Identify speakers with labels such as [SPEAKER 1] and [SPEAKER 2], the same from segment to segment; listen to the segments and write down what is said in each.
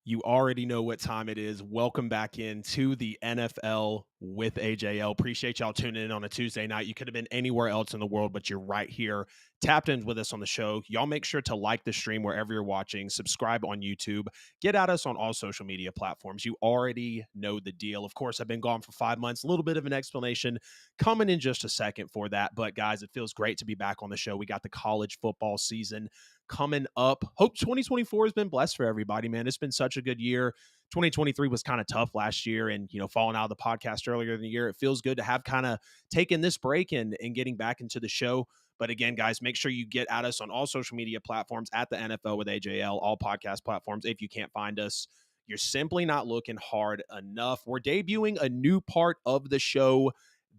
[SPEAKER 1] You already know what time it is. Welcome back into the NFL with AJL. Appreciate y'all tuning in on a Tuesday night. You could have been anywhere else in the world, but you're right here, tapped in with us on the show. Y'all make sure to like the stream wherever you're watching, subscribe on YouTube, get at us on all social media platforms. You already know the deal. Of course, I've been gone for 5 months. A little bit of an explanation coming in just a second for that. But guys, it feels great to be back on the show. We got the college football season coming up. Hope 2024 has been blessed for everybody, man. It's been such a good year. 2023 was kind of tough last year, and falling out of the podcast earlier in the year. It feels good to have kind of taken this break and getting back into the show. But again, guys, make sure you get at us on all social media platforms at the NFL with AJL, all podcast platforms. If you can't find us, you're simply not looking hard enough. We're debuting a new part of the show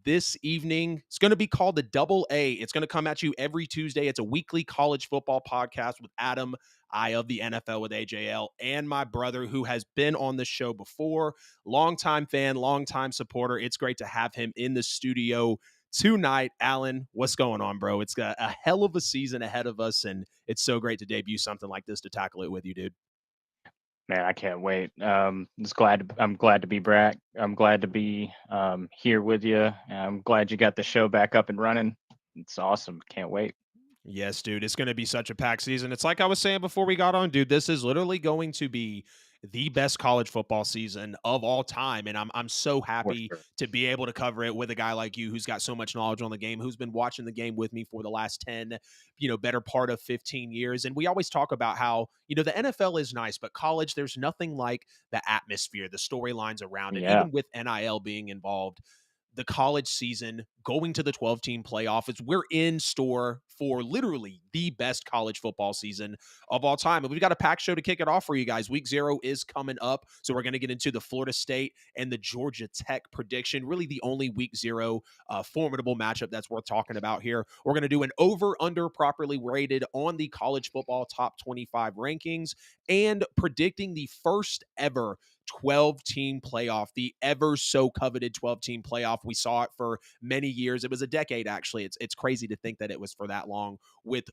[SPEAKER 1] this evening. It's going to be called the Double A. It's going to come at you every Tuesday. It's a weekly college football podcast with Adam, I of the NFL with AJL, and my brother who has been on the show before. Longtime fan, longtime supporter. It's great to have him in the studio tonight. Alan, what's going on, bro? It's got a hell of a season ahead of us, and it's so great to debut something like this to tackle it with you, dude.
[SPEAKER 2] Man, I can't wait. I'm glad to be back. I'm glad to be here with you. I'm glad you got the show back up and running. It's awesome. Can't wait.
[SPEAKER 1] Yes, dude. It's going to be such a packed season. It's like I was saying before we got on, dude. This is literally going to be the best college football season of all time, and I'm so
[SPEAKER 2] For
[SPEAKER 1] happy
[SPEAKER 2] sure.
[SPEAKER 1] to be able to cover it with a guy like you who's got so much knowledge on the game, who's been watching the game with me for the last 10, better part of 15 years. And we always talk about how the NFL is nice, but college, there's nothing like the atmosphere, the storylines around it,
[SPEAKER 2] Yeah.
[SPEAKER 1] even with NIL being involved. The college season going to the 12-team playoff is we're in store for literally the best college football season of all time. And we've got a packed show to kick it off for you guys. Week 0 is coming up. So we're going to get into the Florida State and the Georgia Tech prediction. Really the only week 0 formidable matchup that's worth talking about here. We're going to do an over-under properly rated on the college football top 25 rankings and predicting the first ever 12-team playoff, the ever so coveted 12-team playoff. We saw it for many years. It was a decade, actually. It's crazy to think that it was for that long, with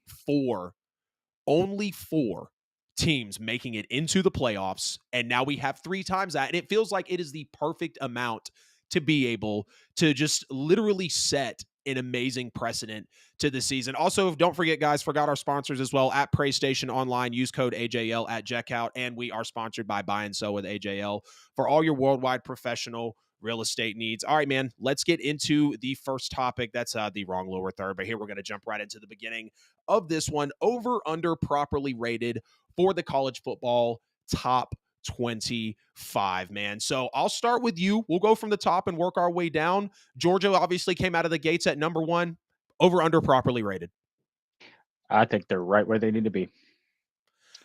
[SPEAKER 1] only four teams making it into the playoffs. And now we have 3 times that. And it feels like it is the perfect amount to be able to just literally set an amazing precedent to the season. Also, don't forget, guys, forgot our sponsors as well at PlayStation Online. Use code AJL at checkout. And we are sponsored by Buy and Sell with AJL for all your worldwide professional real estate needs. All right, man, let's get into the first topic. That's the wrong lower third, but here we're going to jump right into the beginning of this one. Over, under, properly rated for the college football top 25, man. So I'll start with you. We'll go from the top and work our way down. Georgia obviously came out of the gates at number 1. Over, under, properly rated.
[SPEAKER 2] I think they're right where they need to be.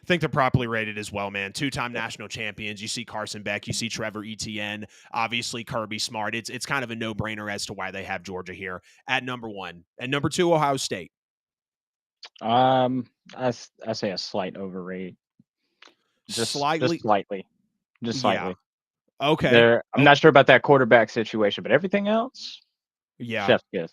[SPEAKER 1] I think they're properly rated as well, man. 2-time national champions. You see Carson Beck, you see Trevor Etienne, obviously Kirby Smart. It's kind of a no-brainer as to why they have Georgia here at number 1. And number 2, Ohio State.
[SPEAKER 2] I say a slight overrate. Just
[SPEAKER 1] Slightly.
[SPEAKER 2] Just slightly.
[SPEAKER 1] Okay.
[SPEAKER 2] I'm not sure about that quarterback situation, but everything else,
[SPEAKER 1] Yeah.
[SPEAKER 2] chef's kiss.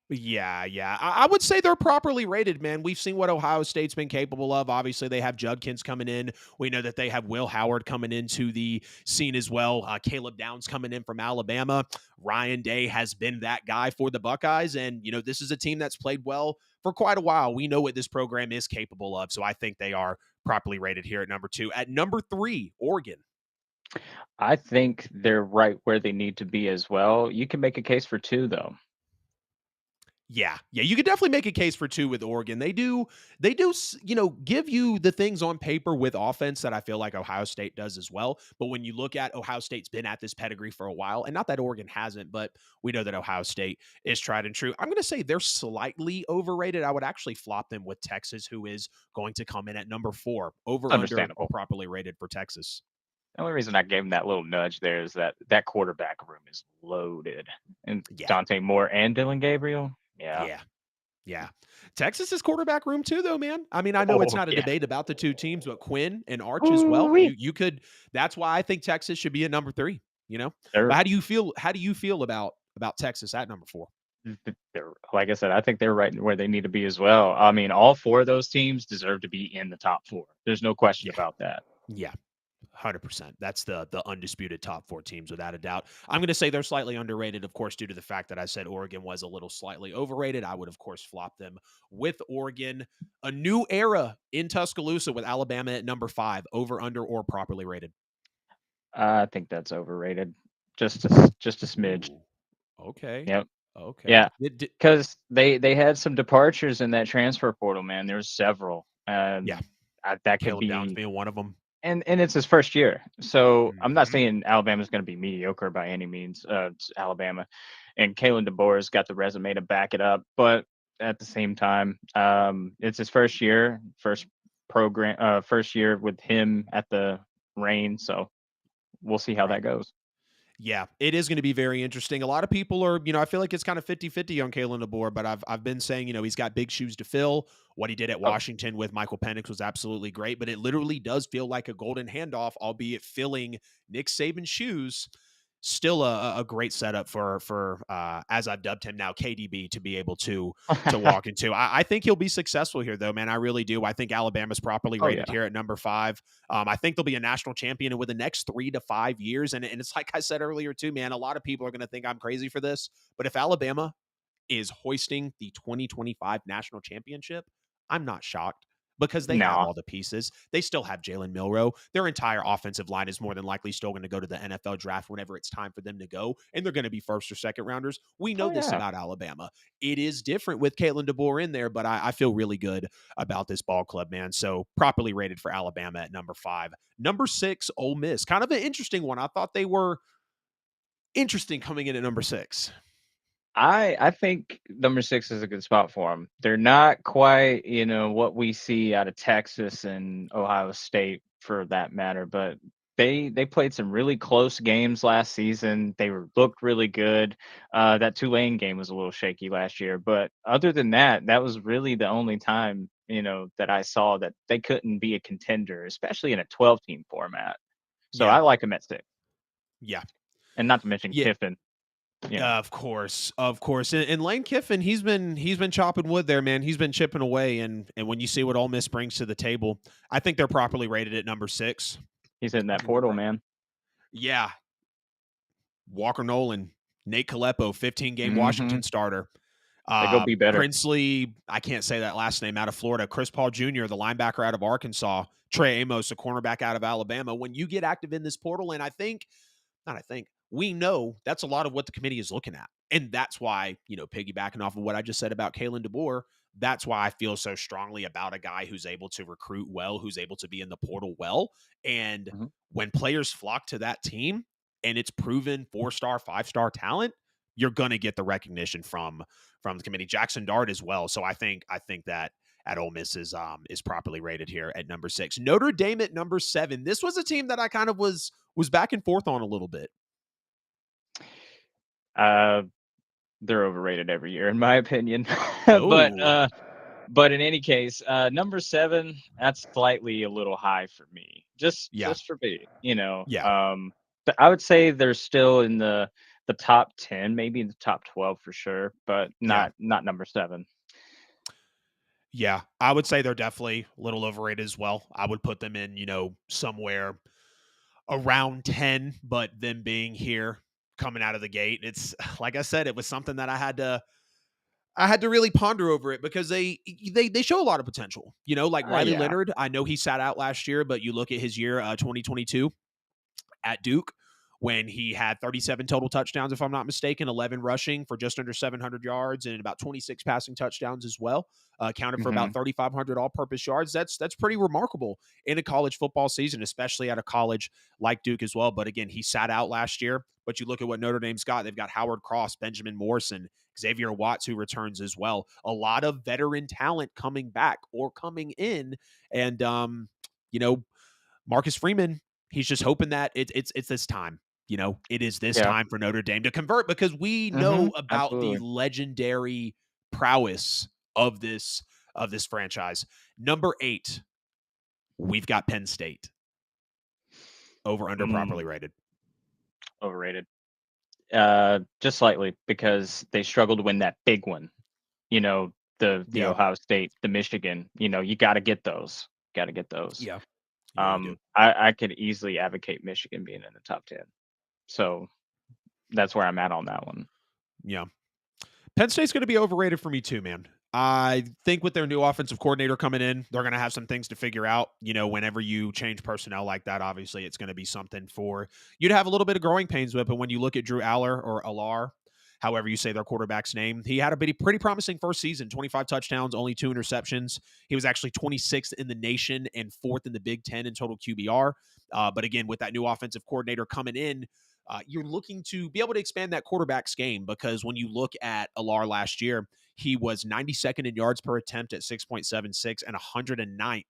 [SPEAKER 1] Yeah. I would say they're properly rated, man. We've seen what Ohio State's been capable of. Obviously, they have Judkins coming in. We know that they have Will Howard coming into the scene as well. Caleb Downs coming in from Alabama. Ryan Day has been that guy for the Buckeyes. And, this is a team that's played well for quite a while. We know what this program is capable of. So I think they are properly rated here at number 2. At number 3, Oregon.
[SPEAKER 2] I think they're right where they need to be as well. You can make a case for 2, though.
[SPEAKER 1] Yeah, you could definitely make a case for 2 with Oregon. They do, give you the things on paper with offense that I feel like Ohio State does as well. But when you look at Ohio State's been at this pedigree for a while, and not that Oregon hasn't, but we know that Ohio State is tried and true. I'm going to say they're slightly overrated. I would actually flop them with Texas, who is going to come in at number 4. Over, under, or properly rated for Texas.
[SPEAKER 2] The only reason I gave him that little nudge there is that quarterback room is loaded. And Dante Moore and Dylan Gabriel.
[SPEAKER 1] Yeah. Texas's quarterback room too, though, man. I mean, I know it's not a debate about the 2 teams, but Quinn and Arch as well. You could. That's why I think Texas should be at number 3. But how do you feel? How do you feel about Texas at number 4?
[SPEAKER 2] Like I said, I think they're right where they need to be as well. I mean, all 4 of those teams deserve to be in the top 4. There's no question about that.
[SPEAKER 1] Yeah. 100%. That's the undisputed top four teams without a doubt. I'm going to say they're slightly underrated, of course, due to the fact that I said Oregon was a little slightly overrated. I would, of course, flop them with Oregon. A new era in Tuscaloosa with Alabama at number 5, over, under, or properly rated.
[SPEAKER 2] I think that's overrated. Just a smidge.
[SPEAKER 1] Ooh, okay.
[SPEAKER 2] Yep.
[SPEAKER 1] Okay.
[SPEAKER 2] Yeah. Because they had some departures in that transfer portal, man. There's several.
[SPEAKER 1] Yeah.
[SPEAKER 2] That could
[SPEAKER 1] Caleb Downs
[SPEAKER 2] be
[SPEAKER 1] being one of them.
[SPEAKER 2] and it's his first year. So I'm not
[SPEAKER 1] Hmm.
[SPEAKER 2] saying Alabama's going to be mediocre by any means. It's Alabama, and Kalen DeBoer's got the resume to back it up. But at the same time, it's his first year, first year with him at the reign. So we'll see how
[SPEAKER 1] Right.
[SPEAKER 2] that goes.
[SPEAKER 1] Yeah, it is going to be very interesting. A lot of people are, I feel like it's kind of 50-50 on Kalen DeBoer, but I've been saying, he's got big shoes to fill. What he did at
[SPEAKER 2] Oh,
[SPEAKER 1] Washington with Michael Penix was absolutely great, but it literally does feel like a golden handoff, albeit filling Nick Saban's shoes. Still a great setup for as I've dubbed him now, KDB, to be able to walk into. I think he'll be successful here, though, man. I really do. I think Alabama's properly
[SPEAKER 2] oh
[SPEAKER 1] rated
[SPEAKER 2] yeah.
[SPEAKER 1] here at number 5. I think they'll be a national champion within the next 3 to 5 years. And it's like I said earlier, too, man, a lot of people are going to think I'm crazy for this. But if Alabama is hoisting the 2025 national championship, I'm not shocked because they have
[SPEAKER 2] No.
[SPEAKER 1] all the pieces. They still have Jalen Milroe. Their entire offensive line is more than likely still going to go to the NFL draft whenever it's time for them to go, and they're going to be first or second rounders. We know
[SPEAKER 2] Oh
[SPEAKER 1] this
[SPEAKER 2] yeah.
[SPEAKER 1] about Alabama. It is different with Caitlin DeBoer in there, but I feel really good about this ball club, man. So properly rated for Alabama at number 5. Number 6, Ole Miss. Kind of an interesting one. I thought they were interesting coming in at number 6.
[SPEAKER 2] I think number 6 is a good spot for them. They're not quite, what we see out of Texas and Ohio State for that matter, but they played some really close games last season. Looked really good. That Tulane game was a little shaky last year, but other than that, that was really the only time, that I saw that they couldn't be a contender, especially in a 12-team format. So
[SPEAKER 1] Yeah.
[SPEAKER 2] I like them at 6.
[SPEAKER 1] Yeah.
[SPEAKER 2] And not to mention
[SPEAKER 1] Yeah.
[SPEAKER 2] Kiffin, you know.
[SPEAKER 1] Of course, and Lane Kiffin, he's been chopping wood there, man. He's been chipping away, and when you see what Ole Miss brings to the table, I think they're properly rated at number 6.
[SPEAKER 2] He's in that
[SPEAKER 1] I think they're
[SPEAKER 2] portal, man.
[SPEAKER 1] yeah. Walker Nolan, Nate Kalepo, 15-game
[SPEAKER 2] Mhm.
[SPEAKER 1] Washington starter.
[SPEAKER 2] They go be better.
[SPEAKER 1] Princely, I can't say that last name, out of Florida. Chris Paul Jr., the linebacker out of Arkansas. Trey Amos, a cornerback out of Alabama. When you get active in this portal, and we know that's a lot of what the committee is looking at. And that's why, piggybacking off of what I just said about Kalen DeBoer, that's why I feel so strongly about a guy who's able to recruit well, who's able to be in the portal well. And
[SPEAKER 2] Mhm.
[SPEAKER 1] when players flock to that team and it's proven 4-star, 5-star talent, you're going to get the recognition from the committee. Jackson Dart as well. So I think that at Ole Miss is properly rated here at number 6. Notre Dame at number 7. This was a team that I kind of was back and forth on a little bit.
[SPEAKER 2] Uh, they're overrated every year, in my opinion. but
[SPEAKER 1] Oh,
[SPEAKER 2] but in any case, number 7, that's slightly a little high for me. Just
[SPEAKER 1] yeah,
[SPEAKER 2] just for me,
[SPEAKER 1] yeah,
[SPEAKER 2] But I would say they're still in the top 10, maybe in the top 12 for sure, but
[SPEAKER 1] yeah,
[SPEAKER 2] not number 7.
[SPEAKER 1] yeah. I would say they're definitely a little overrated as well. I would put them in, somewhere around 10, but them being here coming out of the gate, it's like I said, it was something that I had to really ponder over it because they show a lot of potential. Like Riley
[SPEAKER 2] Yeah.
[SPEAKER 1] Leonard, I know he sat out last year, but you look at his year, 2022 at Duke, when he had 37 total touchdowns, if I'm not mistaken, 11 rushing for just under 700 yards and about 26 passing touchdowns as well. Counted for about
[SPEAKER 2] Mhm.
[SPEAKER 1] 3,500 all-purpose yards. That's pretty remarkable in a college football season, especially at a college like Duke as well. But again, he sat out last year. But you look at what Notre Dame's got. They've got Howard Cross, Benjamin Morrison, Xavier Watts, who returns as well. A lot of veteran talent coming back or coming in. And, you know, Marcus Freeman, he's just hoping that it's this time. It is this
[SPEAKER 2] Yeah.
[SPEAKER 1] time for Notre Dame to convert because we know
[SPEAKER 2] Mhm.
[SPEAKER 1] about the
[SPEAKER 2] Absolutely.
[SPEAKER 1] legendary prowess of this franchise. Number 8, we've got Penn State, over under properly
[SPEAKER 2] Mm,
[SPEAKER 1] rated.
[SPEAKER 2] overrated. Just slightly because they struggled to win that big one. The
[SPEAKER 1] Yeah,
[SPEAKER 2] Ohio State, the Michigan. You got to get those. Got to get those.
[SPEAKER 1] yeah. Yeah, you do.
[SPEAKER 2] I could easily advocate Michigan being in the top 10. So that's where I'm at on that one.
[SPEAKER 1] Yeah. Penn State's going to be overrated for me too, man. I think with their new offensive coordinator coming in, they're going to have some things to figure out. You know, whenever you change personnel like that, obviously it's going to be something for you to have a little bit of growing pains with. But when you look at Drew Aller or Alar, however you say their quarterback's name, he had a pretty promising first season, 25 touchdowns, only 2 interceptions. He was actually 26th in the nation and fourth in the Big Ten in total QBR. But again, with that new offensive coordinator coming in, you're looking to be able to expand that quarterback's game because when you look at Alar last year, he was 92nd in yards per attempt at 6.76 and 109th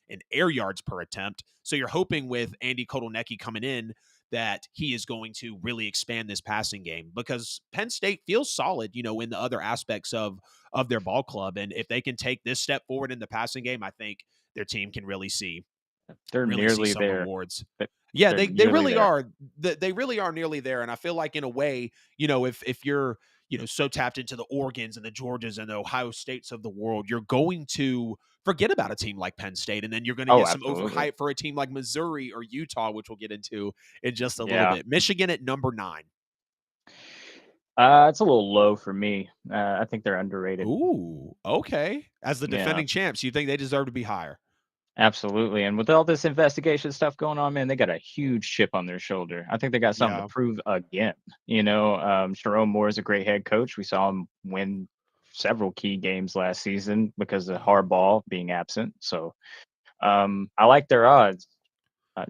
[SPEAKER 1] in air yards per attempt. So you're hoping with Andy Kotelnicki coming in that he is going to really expand this passing game because Penn State feels solid, you know, in the other aspects of their ball club. And if they can take this step forward in the passing game, I think their team can
[SPEAKER 2] They're
[SPEAKER 1] really see
[SPEAKER 2] nearly
[SPEAKER 1] some
[SPEAKER 2] there.
[SPEAKER 1] rewards.
[SPEAKER 2] They-
[SPEAKER 1] Yeah,
[SPEAKER 2] They're
[SPEAKER 1] they
[SPEAKER 2] nearly
[SPEAKER 1] really
[SPEAKER 2] there.
[SPEAKER 1] are. They really are nearly there, and I feel like in a way, you know, if you're so tapped into the Oregons and the Georgias and the Ohio States of the world, you're going to forget about a team like Penn State, and then you're going to
[SPEAKER 2] Oh,
[SPEAKER 1] get some
[SPEAKER 2] absolutely.
[SPEAKER 1] overhype for a team like Missouri or Utah, which we'll get into in just a little
[SPEAKER 2] Yeah.
[SPEAKER 1] bit. Michigan at number 9.
[SPEAKER 2] It's a little low for me. I think they're underrated.
[SPEAKER 1] Ooh, okay. As the
[SPEAKER 2] Yeah,
[SPEAKER 1] defending champs, you think they deserve to be higher?
[SPEAKER 2] absolutely. And with all this investigation stuff going on, man, they got a huge chip on their shoulder. I think they got something to
[SPEAKER 1] Yeah.
[SPEAKER 2] prove again. Sharon Moore is a great head coach. We saw him win several key games last season because of
[SPEAKER 1] Mhm.
[SPEAKER 2] Harbaugh being absent. So I like their odds.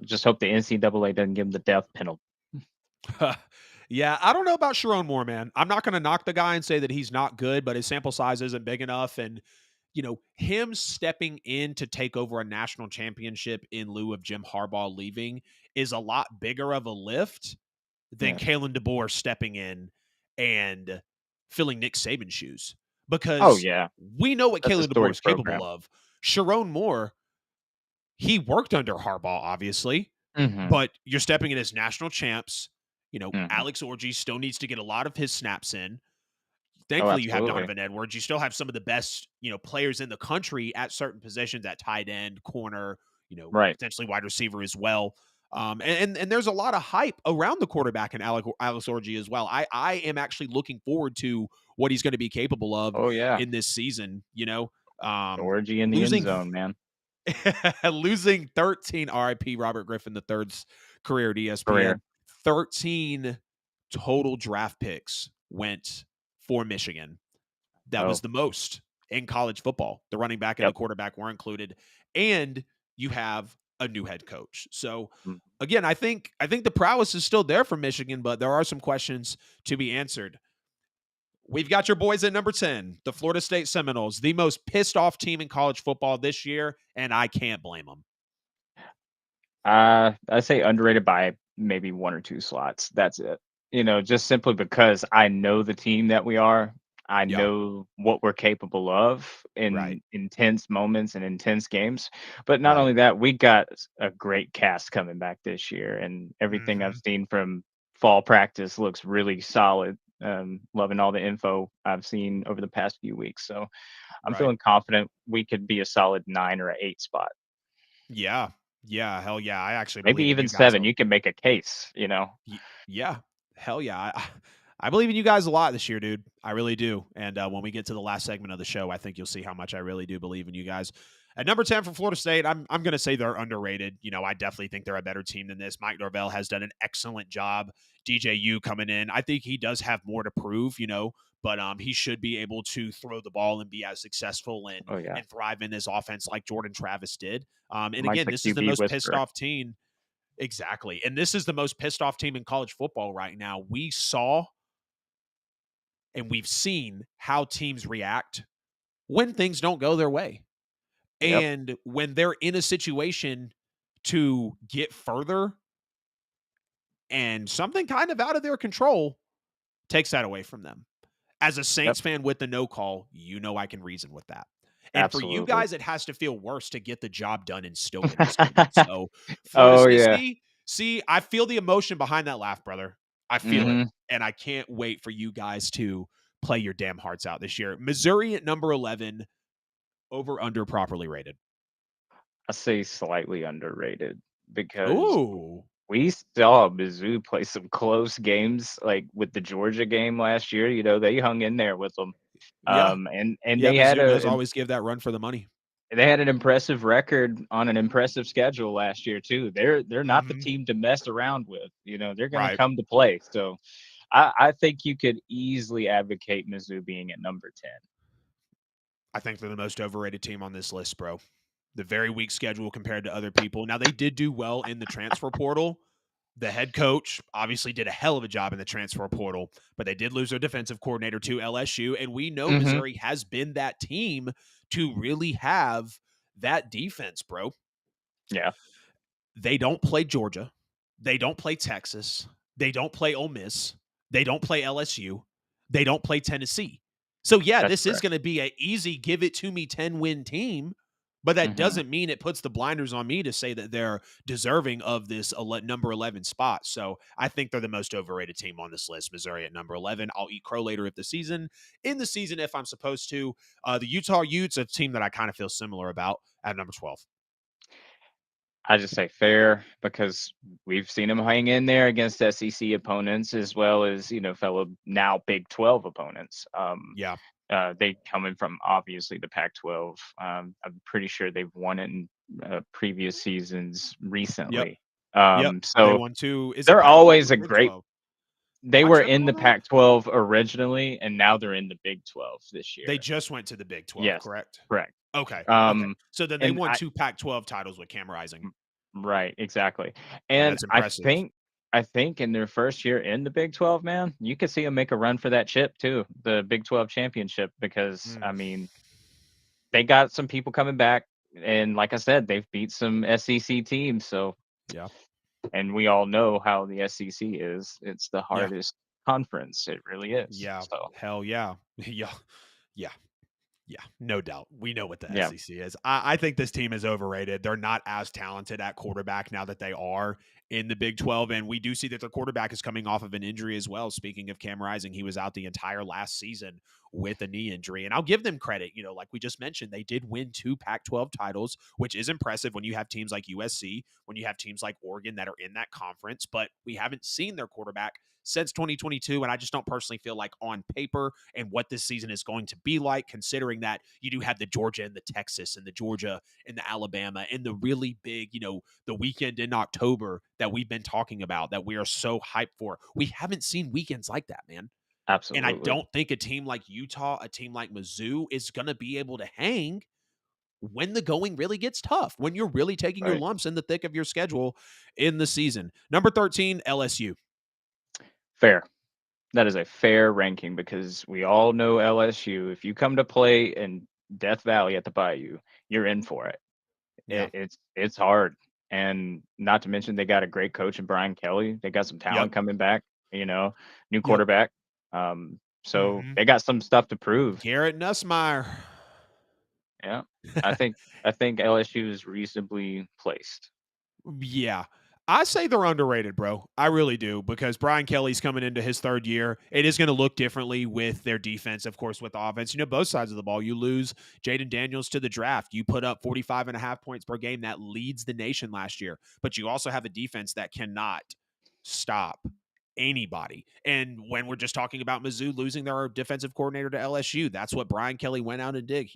[SPEAKER 2] Just hope the NCAA doesn't give them the death penalty.
[SPEAKER 1] Yeah, I don't know about Sharon Moore, man. I'm not going to knock the guy and say that he's not good, but his sample size isn't big enough. And, you know, him stepping in to take over a national championship in lieu of Jim Harbaugh leaving is a lot bigger of a lift than
[SPEAKER 2] Yeah.
[SPEAKER 1] Kalen DeBoer stepping in and filling Nick Saban's shoes.
[SPEAKER 2] Oh
[SPEAKER 1] Because
[SPEAKER 2] yeah,
[SPEAKER 1] we know what
[SPEAKER 2] that's a
[SPEAKER 1] Kalen DeBoer
[SPEAKER 2] storied
[SPEAKER 1] is capable
[SPEAKER 2] program.
[SPEAKER 1] of. Sharon Moore, he worked under Harbaugh, obviously,
[SPEAKER 2] Hmm.
[SPEAKER 1] but you're stepping in as national champs. You know,
[SPEAKER 2] Hmm.
[SPEAKER 1] Alex Orji still needs to get a lot of his snaps in.
[SPEAKER 2] Oh,
[SPEAKER 1] Thankfully, you have
[SPEAKER 2] absolutely.
[SPEAKER 1] Donovan Edwards. You still have some of the best, players in the country at certain positions at tight end, corner,
[SPEAKER 2] Right.
[SPEAKER 1] potentially wide receiver as well. And there's a lot of hype around the quarterback and Alex Orji as well. I am actually looking forward to what he's going to be capable of
[SPEAKER 2] Oh yeah,
[SPEAKER 1] in this season.
[SPEAKER 2] orgy in the end
[SPEAKER 1] Losing
[SPEAKER 2] zone, man.
[SPEAKER 1] losing 13 RIP Robert Griffin the third's career at ESPN.
[SPEAKER 2] Career.
[SPEAKER 1] 13 total draft picks went for Michigan. That was
[SPEAKER 2] Oh,
[SPEAKER 1] the most in college football. The running back and the
[SPEAKER 2] yep.
[SPEAKER 1] quarterback were included. And you have a new head coach. So
[SPEAKER 2] Mm.
[SPEAKER 1] again, I think the prowess is still there for Michigan, but there are some questions to be answered. We've got your boys at number 10, the Florida State Seminoles, the most pissed off team in college football this year, and I can't blame them.
[SPEAKER 2] I say underrated by maybe one or two slots. That's it. Just simply because I know the team that we are. I
[SPEAKER 1] Yeah,
[SPEAKER 2] know what we're capable of
[SPEAKER 1] right,
[SPEAKER 2] in intense moments and intense games. But not
[SPEAKER 1] right.
[SPEAKER 2] only that, we got a great cast coming back this year, and everything I've
[SPEAKER 1] Mhm.
[SPEAKER 2] seen from fall practice looks really solid. Loving all the info I've seen over the past few weeks. So I'm
[SPEAKER 1] Right.
[SPEAKER 2] feeling confident we could be a solid 9 or 8 spot.
[SPEAKER 1] Yeah. Yeah, hell yeah. I actually
[SPEAKER 2] Maybe
[SPEAKER 1] believe in
[SPEAKER 2] even
[SPEAKER 1] you guys
[SPEAKER 2] 7, you can make a case.
[SPEAKER 1] Yeah. Hell yeah. I believe in you guys a lot this year, dude. I really do. And when we get to the last segment of the show, I think you'll see how much I really do believe in you guys. At number 10 for Florida State, I'm going to say they're underrated. I definitely think they're a better team than this. Mike Norvell has done an excellent job. DJU coming in. I think he does have more to prove, but he should be able to throw the ball and be as successful and
[SPEAKER 2] Oh, yeah.
[SPEAKER 1] and thrive in this offense like Jordan Travis did. And
[SPEAKER 2] Mike's
[SPEAKER 1] again,
[SPEAKER 2] the
[SPEAKER 1] this is the
[SPEAKER 2] QB
[SPEAKER 1] most pissed
[SPEAKER 2] whisperer.
[SPEAKER 1] off team. Exactly. And this is the most pissed off team in college football right now. We saw and we've seen how teams react when things don't go their way.
[SPEAKER 2] Yep,
[SPEAKER 1] And when they're in a situation to get further and something kind of out of their control takes that away from them. As a
[SPEAKER 2] yep,
[SPEAKER 1] Saints fan with the no call, I can reason with that. And for you
[SPEAKER 2] absolutely.
[SPEAKER 1] guys, it has to feel worse to get the job done and still get excluded. So, Florida
[SPEAKER 2] Oh,
[SPEAKER 1] State,
[SPEAKER 2] yeah.
[SPEAKER 1] see, I feel the emotion behind that laugh, brother. I feel it.
[SPEAKER 2] Mhm.
[SPEAKER 1] And I can't wait for you guys to play your damn hearts out this year. Missouri at number 11, over under properly rated.
[SPEAKER 2] I say slightly underrated because
[SPEAKER 1] Ooh.
[SPEAKER 2] we saw Mizzou play some close games, like with the Georgia game last year. They hung in there with them,
[SPEAKER 1] Yeah.
[SPEAKER 2] and
[SPEAKER 1] Yeah, Mizzou does always give that run for the money.
[SPEAKER 2] they had an impressive record on an impressive schedule last year too. They're not the
[SPEAKER 1] Mhm.
[SPEAKER 2] team to mess around with. They're going to
[SPEAKER 1] Right.
[SPEAKER 2] come to play. So I think you could easily advocate Mizzou being at number 10.
[SPEAKER 1] I think they're the most overrated team on this list, bro. The very weak schedule compared to other people. Now they did do well in the transfer portal. The head coach obviously did a hell of a job in the transfer portal, but they did lose their defensive coordinator to LSU. And we know
[SPEAKER 2] Hmm.
[SPEAKER 1] Missouri has been that team to really have that defense, bro.
[SPEAKER 2] Yeah,
[SPEAKER 1] They don't play Georgia. They don't play Texas. They don't play Ole Miss. They don't play LSU. They don't play Tennessee. So, yeah,
[SPEAKER 2] that's
[SPEAKER 1] this is
[SPEAKER 2] correct.
[SPEAKER 1] going to be an easy give it to me 10-win team, but that
[SPEAKER 2] Hmm.
[SPEAKER 1] doesn't mean it puts the blinders on me to say that they're deserving of this number 11 spot. So, I think they're the most overrated team on this list. Missouri at number 11. I'll eat crow later in the season if I'm supposed to. The Utah Utes, a team that I kind of feel similar about at number 12.
[SPEAKER 2] I just say fair because we've seen them hang in there against SEC opponents as well as fellow now Big 12 opponents.
[SPEAKER 1] Yeah.
[SPEAKER 2] They coming from obviously the Pac-12. I'm pretty sure they've won it in previous seasons
[SPEAKER 1] Yep.
[SPEAKER 2] recently.
[SPEAKER 1] Yep. They
[SPEAKER 2] So
[SPEAKER 1] won two. Is it
[SPEAKER 2] they're
[SPEAKER 1] Pac-12
[SPEAKER 2] always
[SPEAKER 1] or
[SPEAKER 2] a
[SPEAKER 1] Big
[SPEAKER 2] great.
[SPEAKER 1] 12?
[SPEAKER 2] They
[SPEAKER 1] Am I
[SPEAKER 2] were
[SPEAKER 1] tripping
[SPEAKER 2] in
[SPEAKER 1] on
[SPEAKER 2] the
[SPEAKER 1] that?
[SPEAKER 2] Pac-12 originally, and now they're in the Big 12 this
[SPEAKER 1] They
[SPEAKER 2] year.
[SPEAKER 1] just went to the Big 12,
[SPEAKER 2] Yes,
[SPEAKER 1] correct?
[SPEAKER 2] correct.
[SPEAKER 1] Okay. Okay.
[SPEAKER 2] Um,
[SPEAKER 1] So then they
[SPEAKER 2] and
[SPEAKER 1] won
[SPEAKER 2] I
[SPEAKER 1] 2 Pac-12 titles with Cam Rising.
[SPEAKER 2] Right, exactly.
[SPEAKER 1] Yeah,
[SPEAKER 2] And
[SPEAKER 1] that's
[SPEAKER 2] I
[SPEAKER 1] impressive.
[SPEAKER 2] think I think in their first year in the Big 12, man, you could see them make a run for that chip too, the Big 12 championship, because I
[SPEAKER 1] Mm,
[SPEAKER 2] mean, they got some people coming back, and like I said, they've beat some SEC teams. So,
[SPEAKER 1] yeah.
[SPEAKER 2] and we all know how the SEC is. It's the
[SPEAKER 1] Yeah.
[SPEAKER 2] hardest conference. It really is.
[SPEAKER 1] Yeah.
[SPEAKER 2] So,
[SPEAKER 1] Hell yeah. Yeah. Yeah. Yeah, no doubt. We know what the
[SPEAKER 2] yeah,
[SPEAKER 1] SEC is. I think this team is overrated. They're not as talented at quarterback now that they are in the Big 12. And we do see that their quarterback is coming off of an injury as well. Speaking of Cam Rising, he was out the entire last season with a knee injury. And I'll give them credit. Like we just mentioned, they did win 2 Pac-12 titles, which is impressive when you have teams like USC, when you have teams like Oregon that are in that conference. But we haven't seen their quarterback since 2022. And I just don't personally feel like on paper and what this season is going to be like, considering that you do have the Georgia and the Texas and the Georgia and the Alabama and the really big, the weekend in October that we've been talking about that we are so hyped for. We haven't seen weekends like that, man. And I
[SPEAKER 2] absolutely.
[SPEAKER 1] don't think a team like Utah, a team like Mizzou is going to be able to hang when the going really gets tough, when you're really taking your
[SPEAKER 2] Right.
[SPEAKER 1] lumps in the thick of your schedule in the season. Number 13, LSU.
[SPEAKER 2] Fair. That is a fair ranking because we all know LSU. If you come to play in Death Valley at the Bayou, you're in for it.
[SPEAKER 1] Yeah.
[SPEAKER 2] It's hard, and not to mention they got a great coach in Brian Kelly. They got some
[SPEAKER 1] Yep.
[SPEAKER 2] talent coming back. New
[SPEAKER 1] Yep.
[SPEAKER 2] quarterback. So
[SPEAKER 1] Mm-hmm.
[SPEAKER 2] they got some stuff to prove.
[SPEAKER 1] Garrett Nussmeyer.
[SPEAKER 2] Yeah, I think I think LSU is reasonably placed.
[SPEAKER 1] Yeah. I say they're underrated, bro. I really do, because Brian Kelly's coming into his third year. It is going to look differently with their defense, of course, with the offense. Both sides of the ball. You lose Jaden Daniels to the draft. You put up 45 and a half points per game. That leads the nation last year. But you also have a defense that cannot stop anybody. And when we're just talking about Mizzou losing their defensive coordinator to LSU, that's what Brian Kelly went out and did.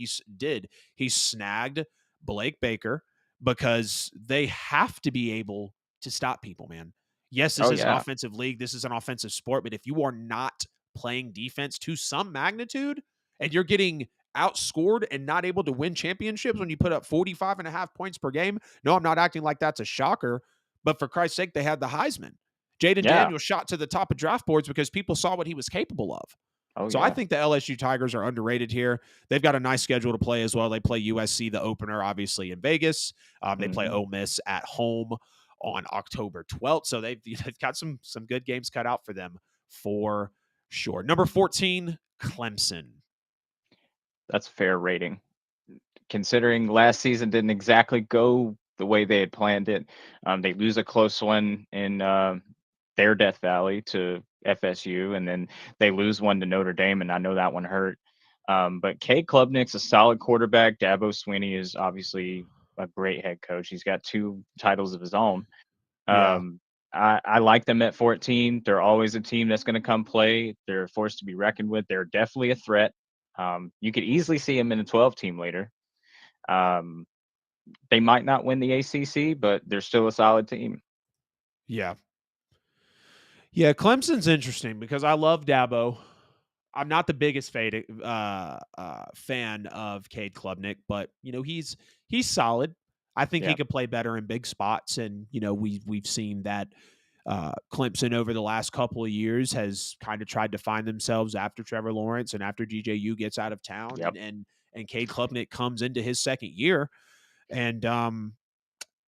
[SPEAKER 1] He snagged Blake Baker because they have to be able to stop people, man. Yes, this
[SPEAKER 2] Oh
[SPEAKER 1] is an
[SPEAKER 2] yeah,
[SPEAKER 1] offensive league. This is an offensive sport. But if you are not playing defense to some magnitude and you're getting outscored and not able to win championships when you put up 45 and a half points per game, no, I'm not acting like that's a shocker. But for Christ's sake, they had the Heisman. Jaden
[SPEAKER 2] yeah.
[SPEAKER 1] Daniels shot to the top of draft boards because people saw what he was capable of.
[SPEAKER 2] Oh
[SPEAKER 1] So I
[SPEAKER 2] yeah.
[SPEAKER 1] think the LSU Tigers are underrated here. They've got a nice schedule to play as well. They play USC, the opener, obviously, in Vegas. They play
[SPEAKER 2] Hmm.
[SPEAKER 1] Ole Miss at home on October 12th. So they've got some good games cut out for them for sure. Number 14, Clemson.
[SPEAKER 2] That's a fair rating. Considering last season didn't exactly go the way they had planned it. They lose a close one in their Death Valley to FSU, and then they lose one to Notre Dame, and I know that one hurt. But Cade Klubnik's a solid quarterback. Dabo Swinney is obviously a great head coach. He's got 2 titles of his own.
[SPEAKER 1] Yeah.
[SPEAKER 2] Um, I like them at 14. They're always a team that's gonna come play. They're a force to be reckoned with. They're definitely a threat. You could easily see them in a 12 team later. Um, they might not win the ACC, but they're still a solid team.
[SPEAKER 1] Yeah. Yeah, Clemson's interesting because I love Dabo. I'm not the biggest fan of Cade Klubnik, but he's solid. I think he
[SPEAKER 2] Yeah,
[SPEAKER 1] could play better in big spots, and we've seen that Clemson over the last couple of years has kind of tried to find themselves after Trevor Lawrence and after DJU gets out of town,
[SPEAKER 2] yep,
[SPEAKER 1] and Cade Klubnik comes into his second year, and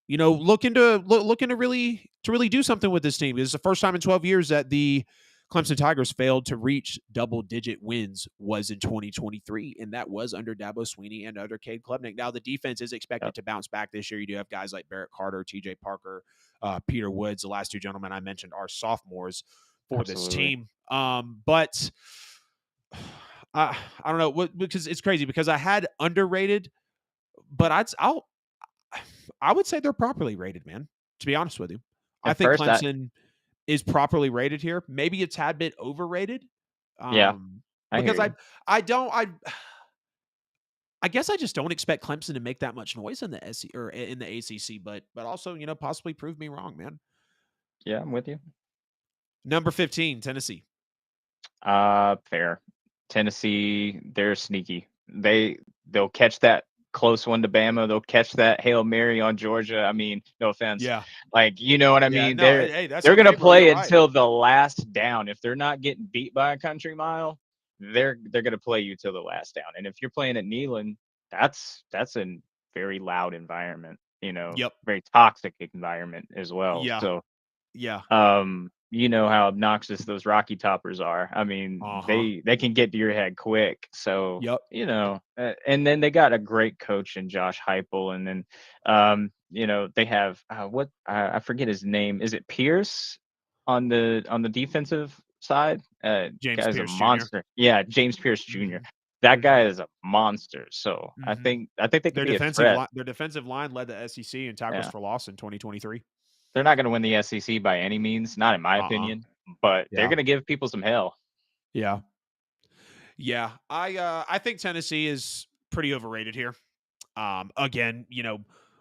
[SPEAKER 1] looking to really do something with this team. It's the first time in 12 years that the Clemson Tigers failed to reach double-digit wins was in 2023, and that was under Dabo Swinney and under Cade Klubnik. Now, the defense is
[SPEAKER 2] yep,
[SPEAKER 1] expected to bounce back this year. You do have guys like Barrett Carter, TJ Parker, Peter Woods. The last two gentlemen I mentioned are sophomores for this
[SPEAKER 2] absolutely.
[SPEAKER 1] team. But I don't know what, because it's crazy because I had underrated, but I would say they're properly rated, man. To be honest with you, I
[SPEAKER 2] At
[SPEAKER 1] think
[SPEAKER 2] first,
[SPEAKER 1] Clemson is properly rated here. Maybe a tad bit overrated,
[SPEAKER 2] yeah, I hear
[SPEAKER 1] because I
[SPEAKER 2] you.
[SPEAKER 1] I don't I guess I just don't expect Clemson to make that much noise in the SC or in the ACC, but also possibly prove me wrong, man.
[SPEAKER 2] Yeah, I'm with you.
[SPEAKER 1] Number 15, Tennessee.
[SPEAKER 2] Fair. Tennessee, they're sneaky. They'll catch that close one to Bama. They'll catch that Hail Mary on Georgia. I mean, no offense.
[SPEAKER 1] Yeah,
[SPEAKER 2] Like, you know what I
[SPEAKER 1] yeah.
[SPEAKER 2] mean?
[SPEAKER 1] No,
[SPEAKER 2] They're
[SPEAKER 1] hey, that's
[SPEAKER 2] they're gonna
[SPEAKER 1] okay, bro. You're
[SPEAKER 2] play
[SPEAKER 1] right.
[SPEAKER 2] until the last down. If they're not getting beat by a country mile, they're gonna play you till the last down. And if you're playing at Neyland, that's a very loud environment,
[SPEAKER 1] Yep.
[SPEAKER 2] very toxic environment as well.
[SPEAKER 1] Yeah.
[SPEAKER 2] So
[SPEAKER 1] Yeah.
[SPEAKER 2] you know how obnoxious those Rocky Toppers are. I mean,
[SPEAKER 1] Uh huh.
[SPEAKER 2] they can get to your head quick. So,
[SPEAKER 1] Yep.
[SPEAKER 2] and then they got a great coach in Josh Heupel, and then, they have what I forget his name. Is it Pierce on the defensive side?
[SPEAKER 1] James
[SPEAKER 2] Guy's a
[SPEAKER 1] Pierce Jr.
[SPEAKER 2] monster. Yeah, James Pierce Jr.
[SPEAKER 1] Hmm.
[SPEAKER 2] That
[SPEAKER 1] Hmm.
[SPEAKER 2] guy is a monster. So
[SPEAKER 1] Hmm.
[SPEAKER 2] I think they could be a threat.
[SPEAKER 1] Their defensive line led the SEC in tackles
[SPEAKER 2] Yeah.
[SPEAKER 1] for loss in 2023.
[SPEAKER 2] They're not gonna win the SEC by any means, not in my
[SPEAKER 1] Uh-uh.
[SPEAKER 2] opinion, but they're
[SPEAKER 1] Yeah.
[SPEAKER 2] gonna give people some hell.
[SPEAKER 1] Yeah. Yeah. I think Tennessee is pretty overrated here. Again,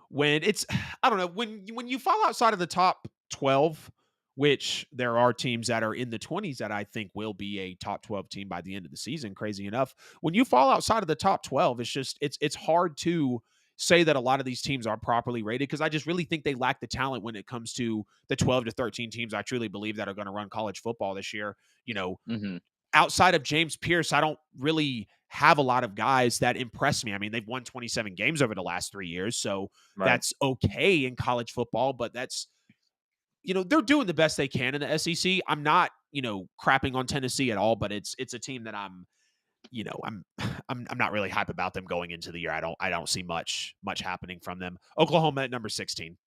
[SPEAKER 1] when it's I don't know, when you fall outside of the top 12, which there are teams that are in the 20s that I think will be a top 12 team by the end of the season, crazy enough. When you fall outside of the top 12, it's hard to say that a lot of these teams are properly rated because I just really think they lack the talent when it comes to the 12 to 13 teams I truly believe that are going to run college football this year. You know,
[SPEAKER 2] Mhm.
[SPEAKER 1] outside of James Pierce, I don't really have a lot of guys that impress me. I mean, they've won 27 games over the last 3 years, so
[SPEAKER 2] Right.
[SPEAKER 1] that's okay in college football, but they're doing the best they can in the SEC. I'm not, crapping on Tennessee at all, but it's a team that I'm I'm not really hype about them going into the year. I don't see much happening from them. Oklahoma at number 16.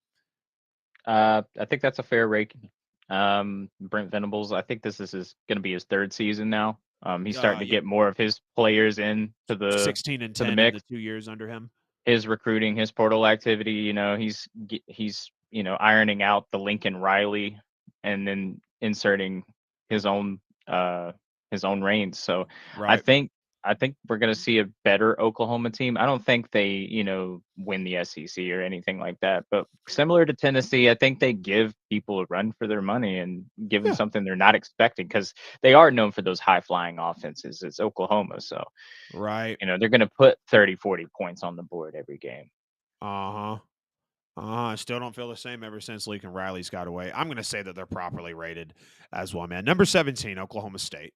[SPEAKER 2] I think that's a fair ranking. Brent Venables, I think this is gonna be his 3rd season now. He's starting to
[SPEAKER 1] Yep.
[SPEAKER 2] get more of his players in to the
[SPEAKER 1] 16 and
[SPEAKER 2] to the
[SPEAKER 1] 10 in the
[SPEAKER 2] mix.
[SPEAKER 1] 2 years under him.
[SPEAKER 2] His recruiting, his portal activity, he's ironing out the Lincoln Riley and then inserting his own uh his own reins. So I
[SPEAKER 1] Right.
[SPEAKER 2] think I think we're gonna see a better Oklahoma team. I don't think they, win the SEC or anything like that. But similar to Tennessee, I think they give people a run for their money and give them
[SPEAKER 1] Yeah.
[SPEAKER 2] something they're not expecting because they are known for those high flying offenses. It's Oklahoma. So
[SPEAKER 1] Right.
[SPEAKER 2] they're going to put 30, 40 points on the board every game.
[SPEAKER 1] Uh-huh. I still don't feel the same ever since Lincoln Riley's got away. I'm going to say that they're properly rated as well, man. Number 17, Oklahoma State.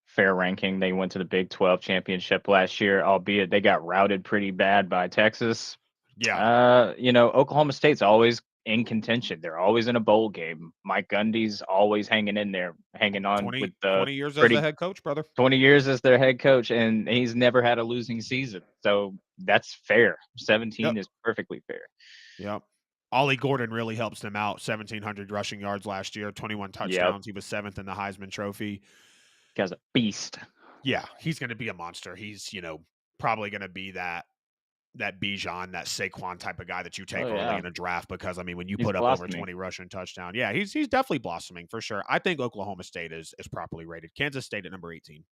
[SPEAKER 2] Fair ranking. They went to the Big 12 championship last year, albeit they got routed pretty bad by Texas.
[SPEAKER 1] Yeah.
[SPEAKER 2] Oklahoma State's always in contention. They're always in a bowl game. Mike Gundy's always hanging in there, hanging on with
[SPEAKER 1] 20,
[SPEAKER 2] the
[SPEAKER 1] 20 years as the
[SPEAKER 2] pretty
[SPEAKER 1] head coach, brother.
[SPEAKER 2] 20 years as their head coach, and he's never had a losing season. So that's fair.
[SPEAKER 1] Yep.
[SPEAKER 2] 17 is perfectly fair.
[SPEAKER 1] Yep. Ollie Gordon really helps them out. 1,700 rushing yards last year, 21
[SPEAKER 2] Yep.
[SPEAKER 1] touchdowns. He was seventh in the Heisman Trophy.
[SPEAKER 2] Guy's a beast.
[SPEAKER 1] Yeah, he's going to be a monster. He's, probably going to be that. that Bijan, that Saquon type of guy that you
[SPEAKER 2] Oh
[SPEAKER 1] take early
[SPEAKER 2] yeah,
[SPEAKER 1] in a draft because I mean when you
[SPEAKER 2] he's
[SPEAKER 1] put up over
[SPEAKER 2] blossoming.
[SPEAKER 1] 20 rushing touchdown, yeah, he's definitely blossoming for sure. I think Oklahoma State is properly rated. Kansas State at number 18.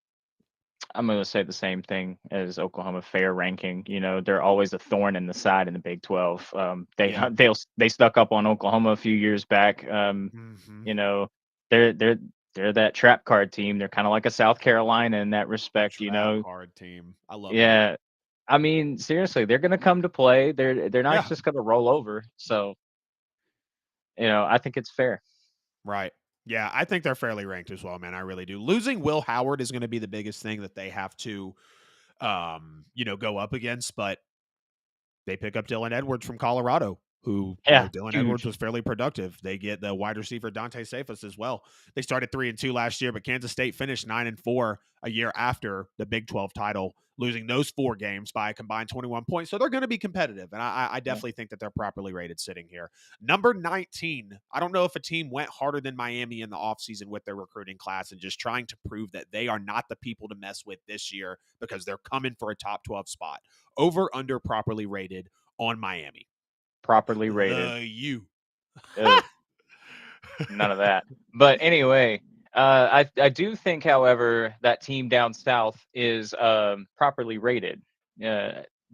[SPEAKER 2] I'm gonna say the same thing as Oklahoma fair ranking. You know, they're always a thorn in the side in the Big 12.
[SPEAKER 1] Yeah.
[SPEAKER 2] They stuck up on Oklahoma a few years back.
[SPEAKER 1] Hmm.
[SPEAKER 2] You know, they're they're they're that trap card team. They're kind of like a South Carolina in that
[SPEAKER 1] The
[SPEAKER 2] respect. You
[SPEAKER 1] trap
[SPEAKER 2] know,
[SPEAKER 1] card team. I love that.
[SPEAKER 2] yeah. I mean, seriously, they're gonna come to play. They're not
[SPEAKER 1] Yeah.
[SPEAKER 2] just gonna roll over. So, I think it's fair.
[SPEAKER 1] Right. Yeah, I think they're fairly ranked as well, man. I really do. Losing Will Howard is going to be the biggest thing that they have to go up against, but they pick up Dylan Edwards from Colorado, who,
[SPEAKER 2] Yeah,
[SPEAKER 1] Dylan Edwards
[SPEAKER 2] huge.
[SPEAKER 1] was fairly productive. They get the wide receiver Dante Cephas as well. They started 3-2 last year, but Kansas State finished 9-4 a year after the Big 12 title, losing those 4 games by a combined 21 points. So they're going to be competitive. And I
[SPEAKER 2] Yeah.
[SPEAKER 1] definitely think that they're properly rated sitting here. Number 19. I don't know if a team went harder than Miami in the offseason with their recruiting class and just trying to prove that they are not the people to mess with this year because they're coming for a top 12 spot. Over under properly rated on Miami.
[SPEAKER 2] Properly rated.
[SPEAKER 1] The U.
[SPEAKER 2] Ugh. None of that. But anyway, I do think, however, that team down south is properly rated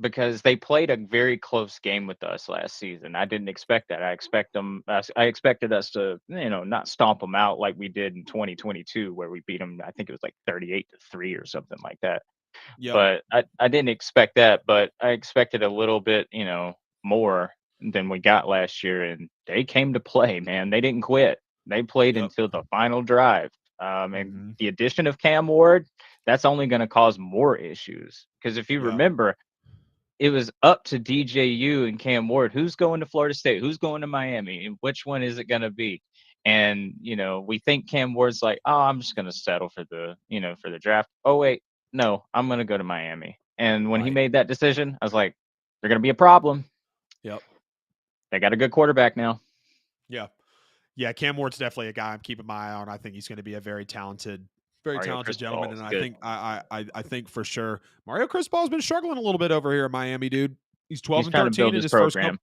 [SPEAKER 2] because they played a very close game with us last season. I didn't expect that. I expected us to, not stomp them out like we did in 2022, where we beat them. I think it was like 38-3 or something like that.
[SPEAKER 1] Yep.
[SPEAKER 2] But I didn't expect that. But I expected a little bit, more than we got last year, and they came to play, man. They didn't quit. They played
[SPEAKER 1] Yep.
[SPEAKER 2] until the final drive. And
[SPEAKER 1] Hmm.
[SPEAKER 2] the addition of Cam Ward, that's only going to cause more issues. Because if you
[SPEAKER 1] Yeah.
[SPEAKER 2] remember, it was up to DJU and Cam Ward. Who's going to Florida State? Who's going to Miami? And which one is it going to be? And we think Cam Ward's like, oh, I'm just going to settle for the draft. Oh wait, no, I'm going to go to Miami. And when he
[SPEAKER 1] Right.
[SPEAKER 2] made that decision, I was like, they're going to be a problem.
[SPEAKER 1] Yep.
[SPEAKER 2] They got a good quarterback now.
[SPEAKER 1] Yeah. Yeah. Cam Ward's definitely a guy I'm keeping my eye on. I think he's going to be a very
[SPEAKER 2] Mario
[SPEAKER 1] talented gentleman,
[SPEAKER 2] Cristobal
[SPEAKER 1] and
[SPEAKER 2] is
[SPEAKER 1] I
[SPEAKER 2] good.
[SPEAKER 1] think I think for sure Mario Cristobal's been struggling a little bit over here in Miami, dude. He's 12
[SPEAKER 2] He's
[SPEAKER 1] and
[SPEAKER 2] trying to
[SPEAKER 1] 13
[SPEAKER 2] build
[SPEAKER 1] in
[SPEAKER 2] his
[SPEAKER 1] his first couple.
[SPEAKER 2] program.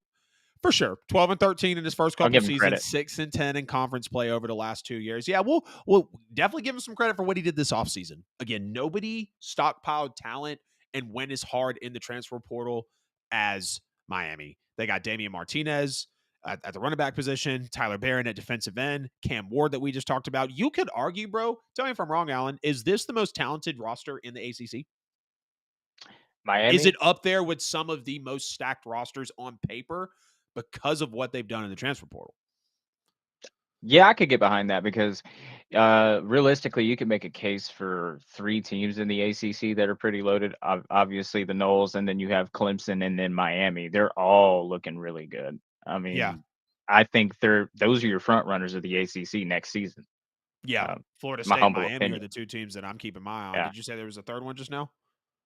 [SPEAKER 1] For sure. 12 and 13 in his first
[SPEAKER 2] I'll
[SPEAKER 1] couple
[SPEAKER 2] give him
[SPEAKER 1] seasons,
[SPEAKER 2] credit.
[SPEAKER 1] 6 and 10 in conference play over the last 2 years. Yeah, we'll definitely give him some credit for what he did this offseason. Again, nobody stockpiled talent and went as hard in the transfer portal as Miami. They got Damian Martinez at the running back position, Tyler Barron at defensive end, Cam Ward that we just talked about. You could argue, bro, tell me if I'm wrong, Alan, is this the most talented roster in the ACC? Is it
[SPEAKER 2] Miami?
[SPEAKER 1] up there with some of the most stacked rosters on paper because of what they've done in the transfer portal?
[SPEAKER 2] Yeah, I could get behind that because realistically, you could make a case for 3 teams in the ACC that are pretty loaded. Obviously, the Knowles, and then you have Clemson, and then Miami. They're all looking really good. I
[SPEAKER 1] Yeah.
[SPEAKER 2] mean, I think those are your front runners of the ACC next season.
[SPEAKER 1] Yeah.
[SPEAKER 2] Um,
[SPEAKER 1] Florida
[SPEAKER 2] my
[SPEAKER 1] State and
[SPEAKER 2] humble
[SPEAKER 1] Miami are
[SPEAKER 2] opinion.
[SPEAKER 1] the 2 teams that I'm keeping my eye on.
[SPEAKER 2] Yeah.
[SPEAKER 1] Did you say there was a third one just now?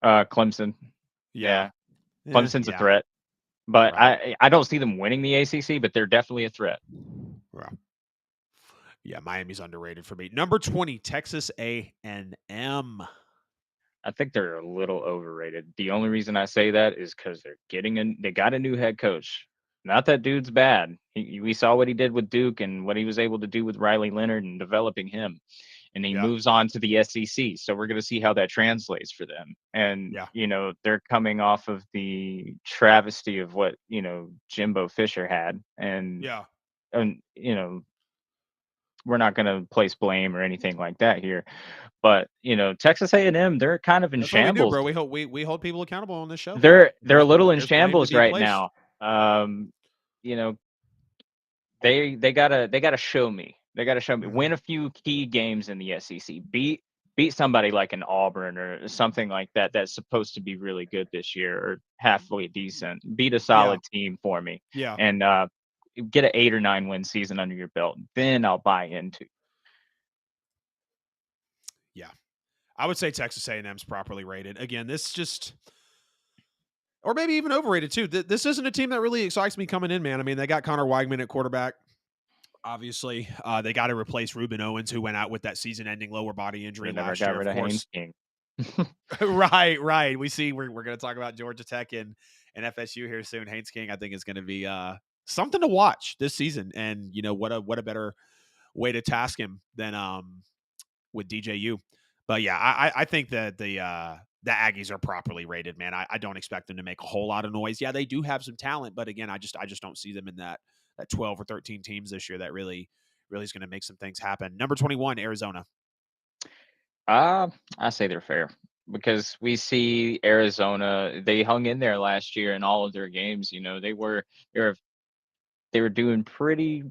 [SPEAKER 2] Clemson.
[SPEAKER 1] Yeah.
[SPEAKER 2] Yeah, Clemson's a
[SPEAKER 1] Yeah.
[SPEAKER 2] threat, but
[SPEAKER 1] Right.
[SPEAKER 2] I don't see them winning the ACC, but they're definitely a threat.
[SPEAKER 1] Yeah. Yeah, Miami's underrated for me. Number 20, Texas A&M.
[SPEAKER 2] I think they're a little overrated. The only reason I say that is because they got a new head coach. Not that dude's bad. We saw what he did with Duke and what he was able to do with Riley Leonard and developing him. And he
[SPEAKER 1] Yeah.
[SPEAKER 2] moves on to the SEC. So we're going to see how that translates for them. And,
[SPEAKER 1] Yeah.
[SPEAKER 2] they're coming off of the travesty of what, Jimbo Fisher had.
[SPEAKER 1] Yeah.
[SPEAKER 2] And we're not going to place blame or anything like that here. But, Texas A&M, they're kind of in
[SPEAKER 1] That's what we do,
[SPEAKER 2] shambles.
[SPEAKER 1] bro. We hold people accountable on this show.
[SPEAKER 2] They're a little in
[SPEAKER 1] There's blame to
[SPEAKER 2] shambles
[SPEAKER 1] be
[SPEAKER 2] right
[SPEAKER 1] placed.
[SPEAKER 2] now. You know, they gotta show me. They gotta show me.
[SPEAKER 1] Mhm.
[SPEAKER 2] Win a few key games in the SEC. Beat somebody like an Auburn or something like that that's supposed to be really good this year or halfway decent. Beat a
[SPEAKER 1] Yeah.
[SPEAKER 2] solid team for me.
[SPEAKER 1] Yeah.
[SPEAKER 2] And get an 8 or 9 win season under your belt. Then I'll buy into.
[SPEAKER 1] Yeah. I would say Texas A&M's properly rated. Again, this just or maybe even overrated too. This isn't a team that really excites me coming in, man. I mean, they got Connor Weigman at quarterback. Obviously, they got to replace Ruben Owens, who went out with that season-ending lower body injury
[SPEAKER 2] They never
[SPEAKER 1] last
[SPEAKER 2] got
[SPEAKER 1] year.
[SPEAKER 2] rid
[SPEAKER 1] Of
[SPEAKER 2] of Haynes
[SPEAKER 1] course,
[SPEAKER 2] King.
[SPEAKER 1] right. We see we're going to talk about Georgia Tech and FSU here soon. Haynes King, I think, is going to be something to watch this season. And what a better way to task him than with DJU. But yeah, I think that the Aggies are properly rated, man. I don't expect them to make a whole lot of noise. Yeah, they do have some talent, but again, I just don't see them in that 12 or 13 teams this year that really is going to make some things happen. Number 21, Arizona.
[SPEAKER 2] I say they're fair because we see Arizona. They hung in there last year in all of their games. They were they were doing pretty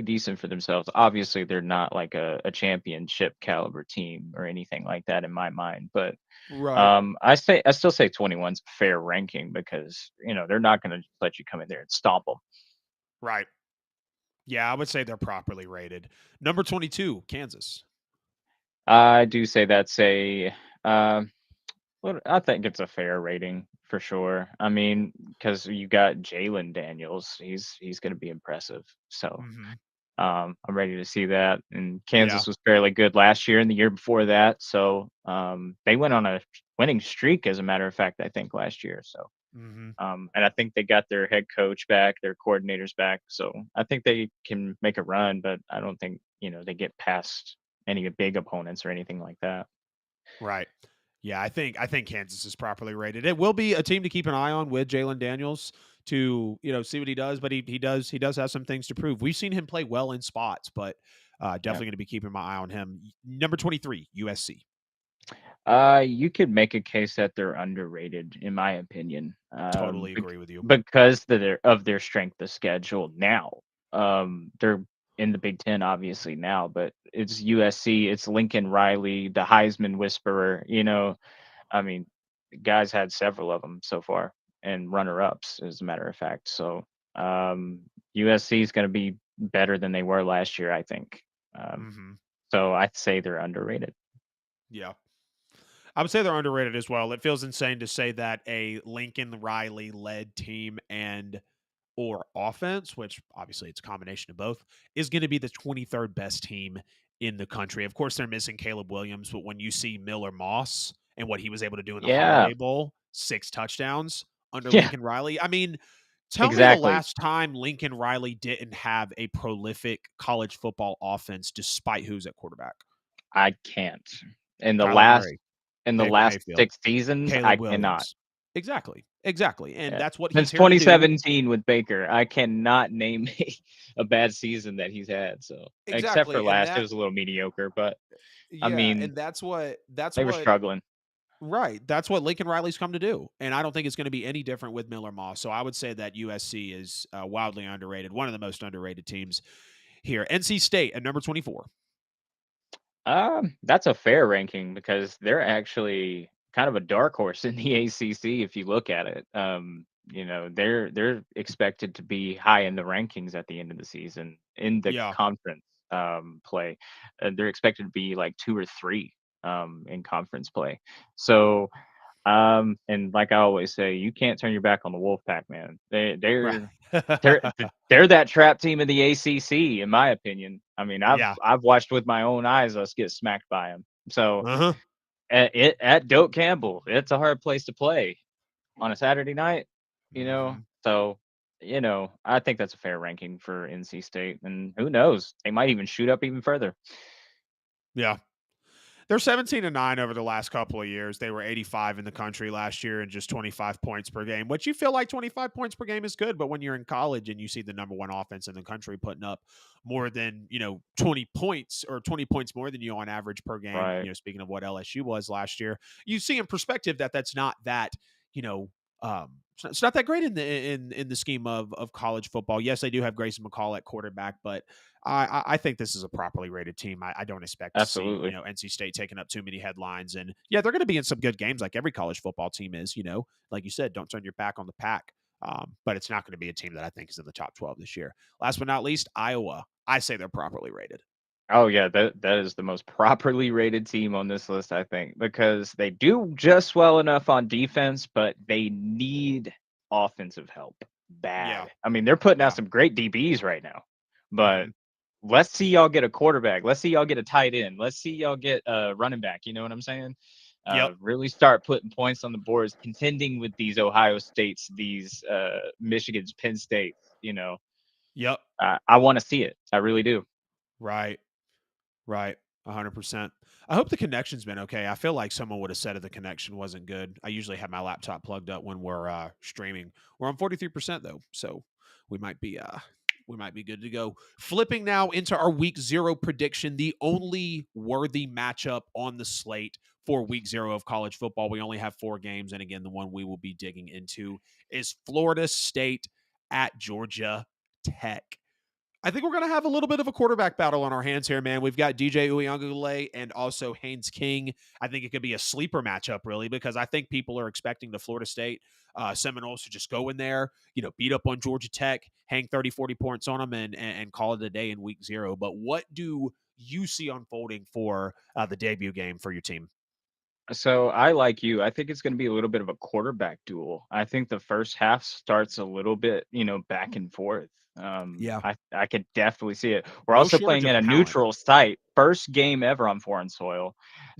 [SPEAKER 2] decent for themselves. Obviously, they're not like a championship caliber team or anything like that in my mind. But
[SPEAKER 1] Right.
[SPEAKER 2] I still say 21's fair ranking because they're not going to let you come in there and stomp them.
[SPEAKER 1] Right. Yeah, I would say they're properly rated. Number 22, Kansas.
[SPEAKER 2] I do say that's a well, I think it's a fair rating for sure. I mean, because you got Jalen Daniels, he's going to be impressive. So
[SPEAKER 1] Mm-hmm.
[SPEAKER 2] I'm ready to see that. And
[SPEAKER 1] Yeah.
[SPEAKER 2] Kansas was fairly good last year and the year before that. So they went on a winning streak, as a matter of fact, I think last year. So
[SPEAKER 1] Mm-hmm.
[SPEAKER 2] and I think they got their head coach back, their coordinators back. So I think they can make a run, but I don't think they get past any big opponents or anything like that.
[SPEAKER 1] Right. Yeah, I think Kansas is properly rated. It will be a team to keep an eye on with Jalen Daniels to see what he does, but he does have some things to prove. We've seen him play well in spots, but
[SPEAKER 2] Yeah.
[SPEAKER 1] definitely going to be keeping my eye on him. Number 23, USC.
[SPEAKER 2] You could make a case that they're underrated, in my opinion,
[SPEAKER 1] Totally agree with you.
[SPEAKER 2] because of their strength of schedule now. They're in the Big Ten, obviously now, but it's USC, it's Lincoln Riley, the Heisman whisperer. I mean, the guys had several of them so far, and runner-ups, as a matter of fact. So USC is going to be better than they were last year, I think. Um,
[SPEAKER 1] Mm-hmm.
[SPEAKER 2] so I'd say they're underrated.
[SPEAKER 1] Yeah. I would say they're underrated as well. It feels insane to say that a Lincoln Riley led team and or offense, which obviously it's a combination of both, is going to be the 23rd best team in the country. Of course, they're missing Caleb Williams, but when you see Miller Moss and what he was able to do in the
[SPEAKER 2] Yeah,
[SPEAKER 1] Holiday Bowl, 6 touchdowns under
[SPEAKER 2] yeah,
[SPEAKER 1] Lincoln Riley. I mean, tell me the
[SPEAKER 2] exactly.
[SPEAKER 1] last time Lincoln Riley didn't have a prolific college football offense despite who's at quarterback.
[SPEAKER 2] I can't. In the
[SPEAKER 1] Kyler
[SPEAKER 2] last
[SPEAKER 1] Murray,
[SPEAKER 2] in the
[SPEAKER 1] Baker
[SPEAKER 2] last
[SPEAKER 1] Mayfield,
[SPEAKER 2] 6 seasons, I
[SPEAKER 1] Caleb
[SPEAKER 2] cannot.
[SPEAKER 1] Williams. Exactly. Exactly. And
[SPEAKER 2] Yeah.
[SPEAKER 1] that's what he's
[SPEAKER 2] Since
[SPEAKER 1] here to do.
[SPEAKER 2] 2017 with Baker, I cannot name a bad season that he's had. So, except for
[SPEAKER 1] Exactly. And
[SPEAKER 2] last, it
[SPEAKER 1] that
[SPEAKER 2] was a little mediocre, but I
[SPEAKER 1] yeah,
[SPEAKER 2] mean,
[SPEAKER 1] and that's
[SPEAKER 2] they were
[SPEAKER 1] what
[SPEAKER 2] struggling.
[SPEAKER 1] right. That's what Lincoln Riley's come to do. And I don't think it's going to be any different with Miller Moss. So I would say that USC is wildly underrated, one of the most underrated teams here. NC State at number 24.
[SPEAKER 2] That's a fair ranking because they're actually kind of a dark horse in the ACC if you look at it. They're expected to be high in the rankings at the end of the season in the
[SPEAKER 1] Yeah.
[SPEAKER 2] conference play. They're expected to be like 2 or 3 in conference play. So and like I always say, you can't turn your back on the Wolfpack, man.
[SPEAKER 1] Right.
[SPEAKER 2] They're they're that trap team in the ACC, in my opinion. I mean,
[SPEAKER 1] Yeah.
[SPEAKER 2] I've watched with my own eyes us get smacked by them. So
[SPEAKER 1] Uh-huh.
[SPEAKER 2] at Doak Campbell, it's a hard place to play on a Saturday night. You know,
[SPEAKER 1] Hmm.
[SPEAKER 2] so I think that's a fair ranking for NC State, and who knows, they might even shoot up even further.
[SPEAKER 1] Yeah. They're 17-9 over the last couple of years. They were 85 in the country last year and just 25 points per game, which you feel like 25 points per game is good. But when you're in college and you see the number one offense in the country putting up more than, 20 points or 20 points more than you on average per game,
[SPEAKER 2] Right.
[SPEAKER 1] speaking of what LSU was last year, you see in perspective that that's not that, you know, it's not that great in the scheme of college football. Yes, they do have Grayson McCall at quarterback, but I think this is a properly rated team. I don't expect to see,
[SPEAKER 2] Absolutely.
[SPEAKER 1] NC State taking up too many headlines. And yeah, they're going to be in some good games like every college football team is, like you said, don't turn your back on the pack. But it's not going to be a team that I think is in the top 12 this year. Last but not least, Iowa. I say they're properly rated.
[SPEAKER 2] Oh yeah, that is the most properly rated team on this list, I think, because they do just well enough on defense, but they need offensive help
[SPEAKER 1] Yeah.
[SPEAKER 2] bad. I mean, they're putting out
[SPEAKER 1] Yeah.
[SPEAKER 2] some great DBs right now, but
[SPEAKER 1] Hmm.
[SPEAKER 2] let's see y'all get a quarterback. Let's see y'all get a tight end. Let's see y'all get a running back. You know what I'm saying?
[SPEAKER 1] Yep.
[SPEAKER 2] Really start putting points on the boards, contending with these Ohio States, these Michigans, Penn State.
[SPEAKER 1] Yep.
[SPEAKER 2] I want to see it. I really do.
[SPEAKER 1] Right. Right. 100%. I hope the connection's been okay. I feel like someone would have said if the connection wasn't good. I usually have my laptop plugged up when we're streaming. We're on 43% though. So we might be we might be good to go. Flipping now into our week 0 prediction, the only worthy matchup on the slate for week 0 of college football. We only have 4 games, and again, the one we will be digging into is Florida State at Georgia Tech. I think we're going to have a little bit of a quarterback battle on our hands here, man. We've got DJ Uyunglele and also Haynes King. I think it could be a sleeper matchup, really, because I think people are expecting the Florida State Seminoles to just go in there, beat up on Georgia Tech, hang 30, 40 points on them, and call it a day in week 0. But what do you see unfolding for the debut game for your team?
[SPEAKER 2] So I like you. I think it's going to be a little bit of a quarterback duel. I think the first half starts a little bit, back and forth.
[SPEAKER 1] Yeah.
[SPEAKER 2] I could definitely see it. We're
[SPEAKER 1] No
[SPEAKER 2] also
[SPEAKER 1] shortage
[SPEAKER 2] playing
[SPEAKER 1] of
[SPEAKER 2] in a
[SPEAKER 1] talent.
[SPEAKER 2] neutral site, first game ever on foreign soil.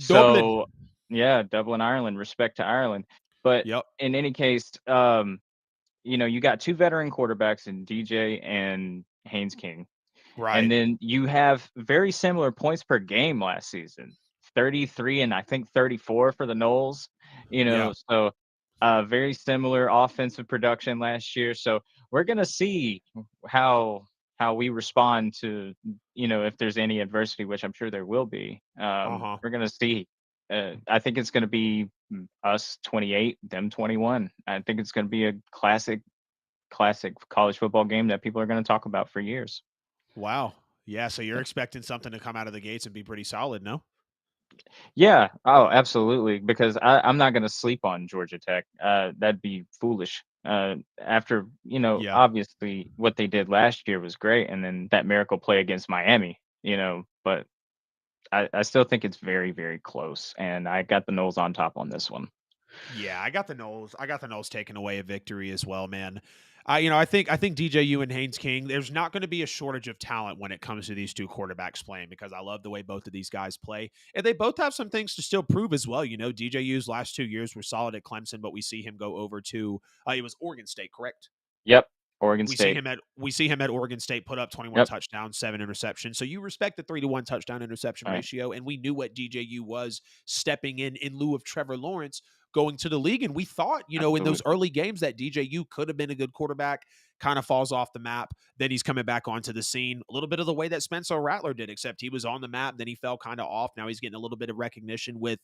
[SPEAKER 1] Dublin.
[SPEAKER 2] So yeah, Dublin, Ireland. Respect to Ireland. But
[SPEAKER 1] Yep.
[SPEAKER 2] in any case, you got two veteran quarterbacks in DJ and Haynes King. And
[SPEAKER 1] Right.
[SPEAKER 2] then you have very similar points per game last season, 33 and I think 34 for the Knowles,
[SPEAKER 1] Yeah.
[SPEAKER 2] so very similar offensive production last year. So we're gonna see how how we respond to, if there's any adversity, which I'm sure there will be.
[SPEAKER 1] Uh huh.
[SPEAKER 2] We're gonna see. I think it's gonna be us 28, them 21. I think it's gonna be a classic college football game that people are gonna talk about for years.
[SPEAKER 1] Wow. Yeah. So you're expecting something to come out of the gates and be pretty solid, no?
[SPEAKER 2] Yeah. Oh, absolutely. Because I'm not going to sleep on Georgia Tech. That'd be foolish. After
[SPEAKER 1] Yeah.
[SPEAKER 2] obviously what they did last year was great, and then that miracle play against Miami. But I still think it's very, very close, and I got the Knowles on top on this one.
[SPEAKER 1] Yeah, I got the Knowles. I got the Knowles taking away a victory as well, man. I think DJU and Haynes King. There's not going to be a shortage of talent when it comes to these two quarterbacks playing because I love the way both of these guys play, and they both have some things to still prove as well. DJU's last 2 years were solid at Clemson, but we see him go over to it was Oregon State, correct?
[SPEAKER 2] Yep. Oregon
[SPEAKER 1] We see
[SPEAKER 2] State.
[SPEAKER 1] him at we see him at Oregon State put up 21
[SPEAKER 2] Yep.
[SPEAKER 1] touchdowns, 7 interceptions. So you respect the 3-to-1 touchdown interception
[SPEAKER 2] All right.
[SPEAKER 1] ratio, and we knew what DJU was stepping in lieu of Trevor Lawrence going to the league. And we thought, in those
[SPEAKER 2] Absolutely.
[SPEAKER 1] early games that DJU could have been a good quarterback. Kind of falls off the map. Then he's coming back onto the scene a little bit of the way that Spencer Rattler did, except he was on the map. Then he fell kind of off. Now he's getting a little bit of recognition with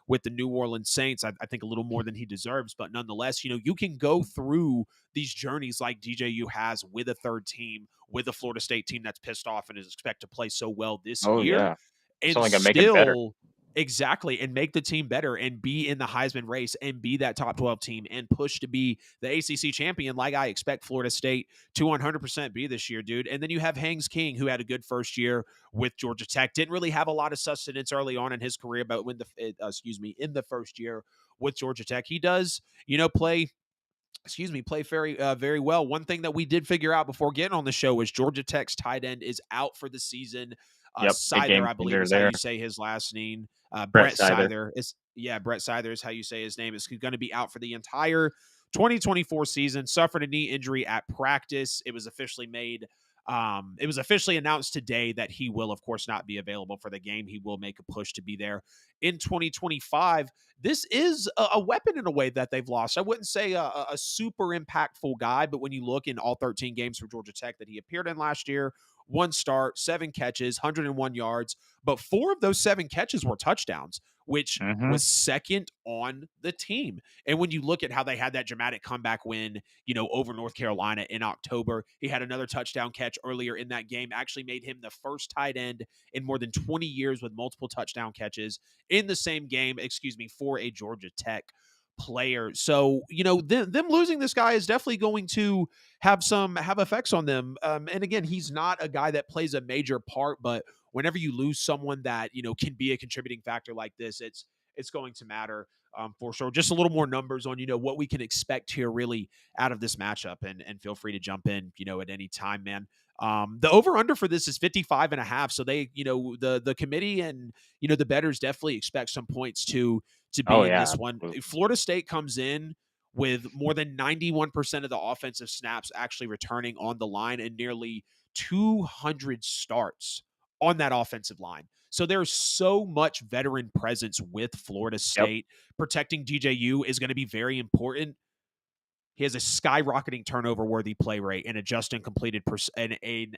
[SPEAKER 1] the New Orleans Saints. I think a little more than he deserves, but nonetheless, you can go through these journeys like DJU has with a third team, with a Florida State team that's pissed off and is expected to play so well this
[SPEAKER 2] Oh
[SPEAKER 1] year,
[SPEAKER 2] yeah. It's
[SPEAKER 1] and
[SPEAKER 2] only gonna make it better.
[SPEAKER 1] still exactly and make the team better and be in the Heisman race and be that top 12 team and push to be the ACC champion like I expect Florida State to 100% be this year, dude. And then you have Haynes King, who had a good first year with Georgia Tech, didn't really have a lot of sustenance early on in his career, but in the first year with Georgia Tech, he does, play very well. One thing that we did figure out before getting on the show was Georgia Tech's tight end is out for the season.
[SPEAKER 2] Yep. Big
[SPEAKER 1] Scyther,
[SPEAKER 2] game
[SPEAKER 1] I believe,
[SPEAKER 2] changer
[SPEAKER 1] is how
[SPEAKER 2] there.
[SPEAKER 1] you say his last name.
[SPEAKER 2] Brett
[SPEAKER 1] Brett
[SPEAKER 2] Seither.
[SPEAKER 1] Scyther is Brett Scyther is how you say his name. Is going to be out for the entire 2024 season. Suffered a knee injury at practice. It was officially made. It was officially announced today that he will, of course, not be available for the game. He will make a push to be there in 2025. This is a weapon in a way that they've lost. I wouldn't say a super impactful guy, but when you look in all 13 games for Georgia Tech that he appeared in last year, 1 start, 7 catches, 101 yards, but 4 of those 7 catches were touchdowns, which
[SPEAKER 2] Mm-hmm.
[SPEAKER 1] was second on the team. And when you look at how they had that dramatic comeback win, over North Carolina in October, he had another touchdown catch earlier in that game, actually made him the first tight end in more than 20 years with multiple touchdown catches in the same game, for a Georgia Tech player. So, them losing this guy is definitely going to have effects on them. And again, he's not a guy that plays a major part, but whenever you lose someone that, can be a contributing factor like this, it's going to matter. for sure. Just a little more numbers on, what we can expect here really out of this matchup. And feel free to jump in, at any time, man. The over under for this is 55.5. So they, the committee and, the bettors definitely expect some points to
[SPEAKER 2] Oh
[SPEAKER 1] be in
[SPEAKER 2] yeah,
[SPEAKER 1] this one.
[SPEAKER 2] absolutely.
[SPEAKER 1] Florida State comes in with more than 91% of the offensive snaps actually returning on the line and nearly 200 starts on that offensive line. So there's so much veteran presence with Florida
[SPEAKER 2] Yep.
[SPEAKER 1] State. Protecting DJU is going to be very important. He has a skyrocketing turnover worthy play rate and an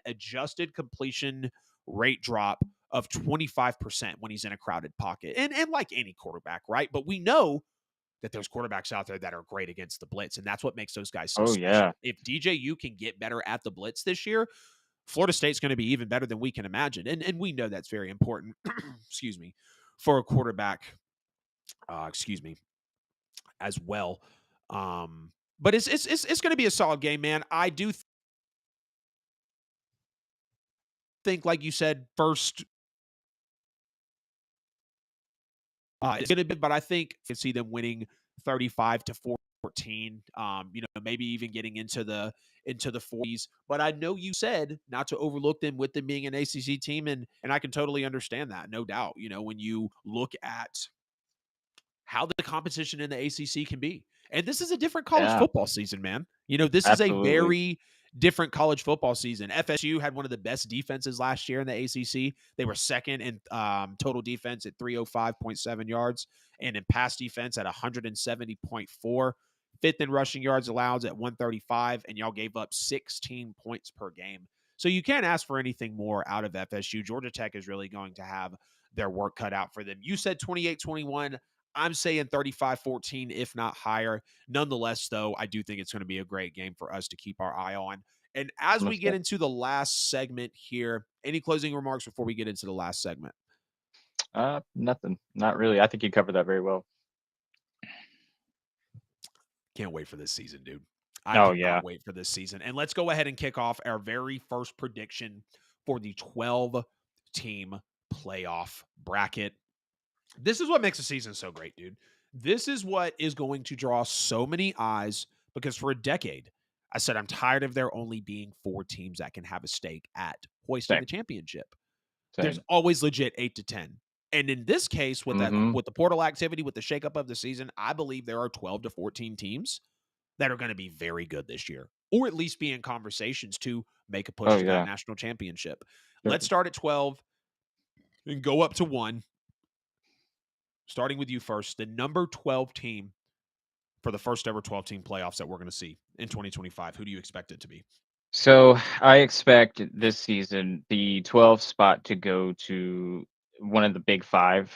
[SPEAKER 1] adjusted completion rate drop of 25% when he's in a crowded pocket. And like any quarterback, right? But we know that there's quarterbacks out there that are great against the blitz, and that's what makes those guys so
[SPEAKER 2] Oh yeah.
[SPEAKER 1] special. If DJU can get better at the blitz this year, Florida State's going to be even better than we can imagine. And we know that's very important, excuse me, for a quarterback, as well. But it's going to be a solid game, man. I do think, like you said, first it's going to be, but I think you can see them winning 35-14. Maybe even getting into the 40s. But I know you said not to overlook them with them being an ACC team, and I can totally understand that, no doubt. When you look at how the competition in the ACC can be. And this is a different college
[SPEAKER 2] Yeah,
[SPEAKER 1] football season, man. This is a
[SPEAKER 2] absolutely.
[SPEAKER 1] very different college football season. FSU had one of the best defenses last year in the ACC. They were second in total defense at 305.7 yards and in pass defense at 170.4. Fifth in rushing yards allowed at 135, and y'all gave up 16 points per game. So you can't ask for anything more out of FSU. Georgia Tech is really going to have their work cut out for them. You said 28-21. I'm saying 35-14, if not higher. Nonetheless, though, I do think it's going to be a great game for us to keep our eye on. And as we
[SPEAKER 2] Most
[SPEAKER 1] get
[SPEAKER 2] def-
[SPEAKER 1] into the last segment here, any closing remarks before we get into the last segment?
[SPEAKER 2] Nothing. Not really. I think you covered that very well.
[SPEAKER 1] Can't wait for this season, dude. I
[SPEAKER 2] Oh
[SPEAKER 1] cannot
[SPEAKER 2] yeah.
[SPEAKER 1] wait for this season. And let's go ahead and kick off our very first prediction for the 12 team playoff bracket. This is what makes the season so great, dude. This is what is going to draw so many eyes because for a decade, I said I'm tired of there only being 4 teams that can have a stake at hoisting
[SPEAKER 2] Same.
[SPEAKER 1] the championship. There's
[SPEAKER 2] Same.
[SPEAKER 1] always legit 8 to 10. And in this case,
[SPEAKER 2] Mm-hmm.
[SPEAKER 1] with the portal activity, with the shakeup of the season, I believe there are 12 to 14 teams that are going to be very good this year, or at least be in conversations to make a
[SPEAKER 2] Oh
[SPEAKER 1] push to that
[SPEAKER 2] yeah.
[SPEAKER 1] national championship.
[SPEAKER 2] Sure.
[SPEAKER 1] Let's start at 12 and go up to 1. Starting with you first, the number 12 team for the first ever 12 team playoffs that we're going to see in 2025. Who do you expect it to be?
[SPEAKER 2] So I expect this season the 12th spot to go to one of the Big Five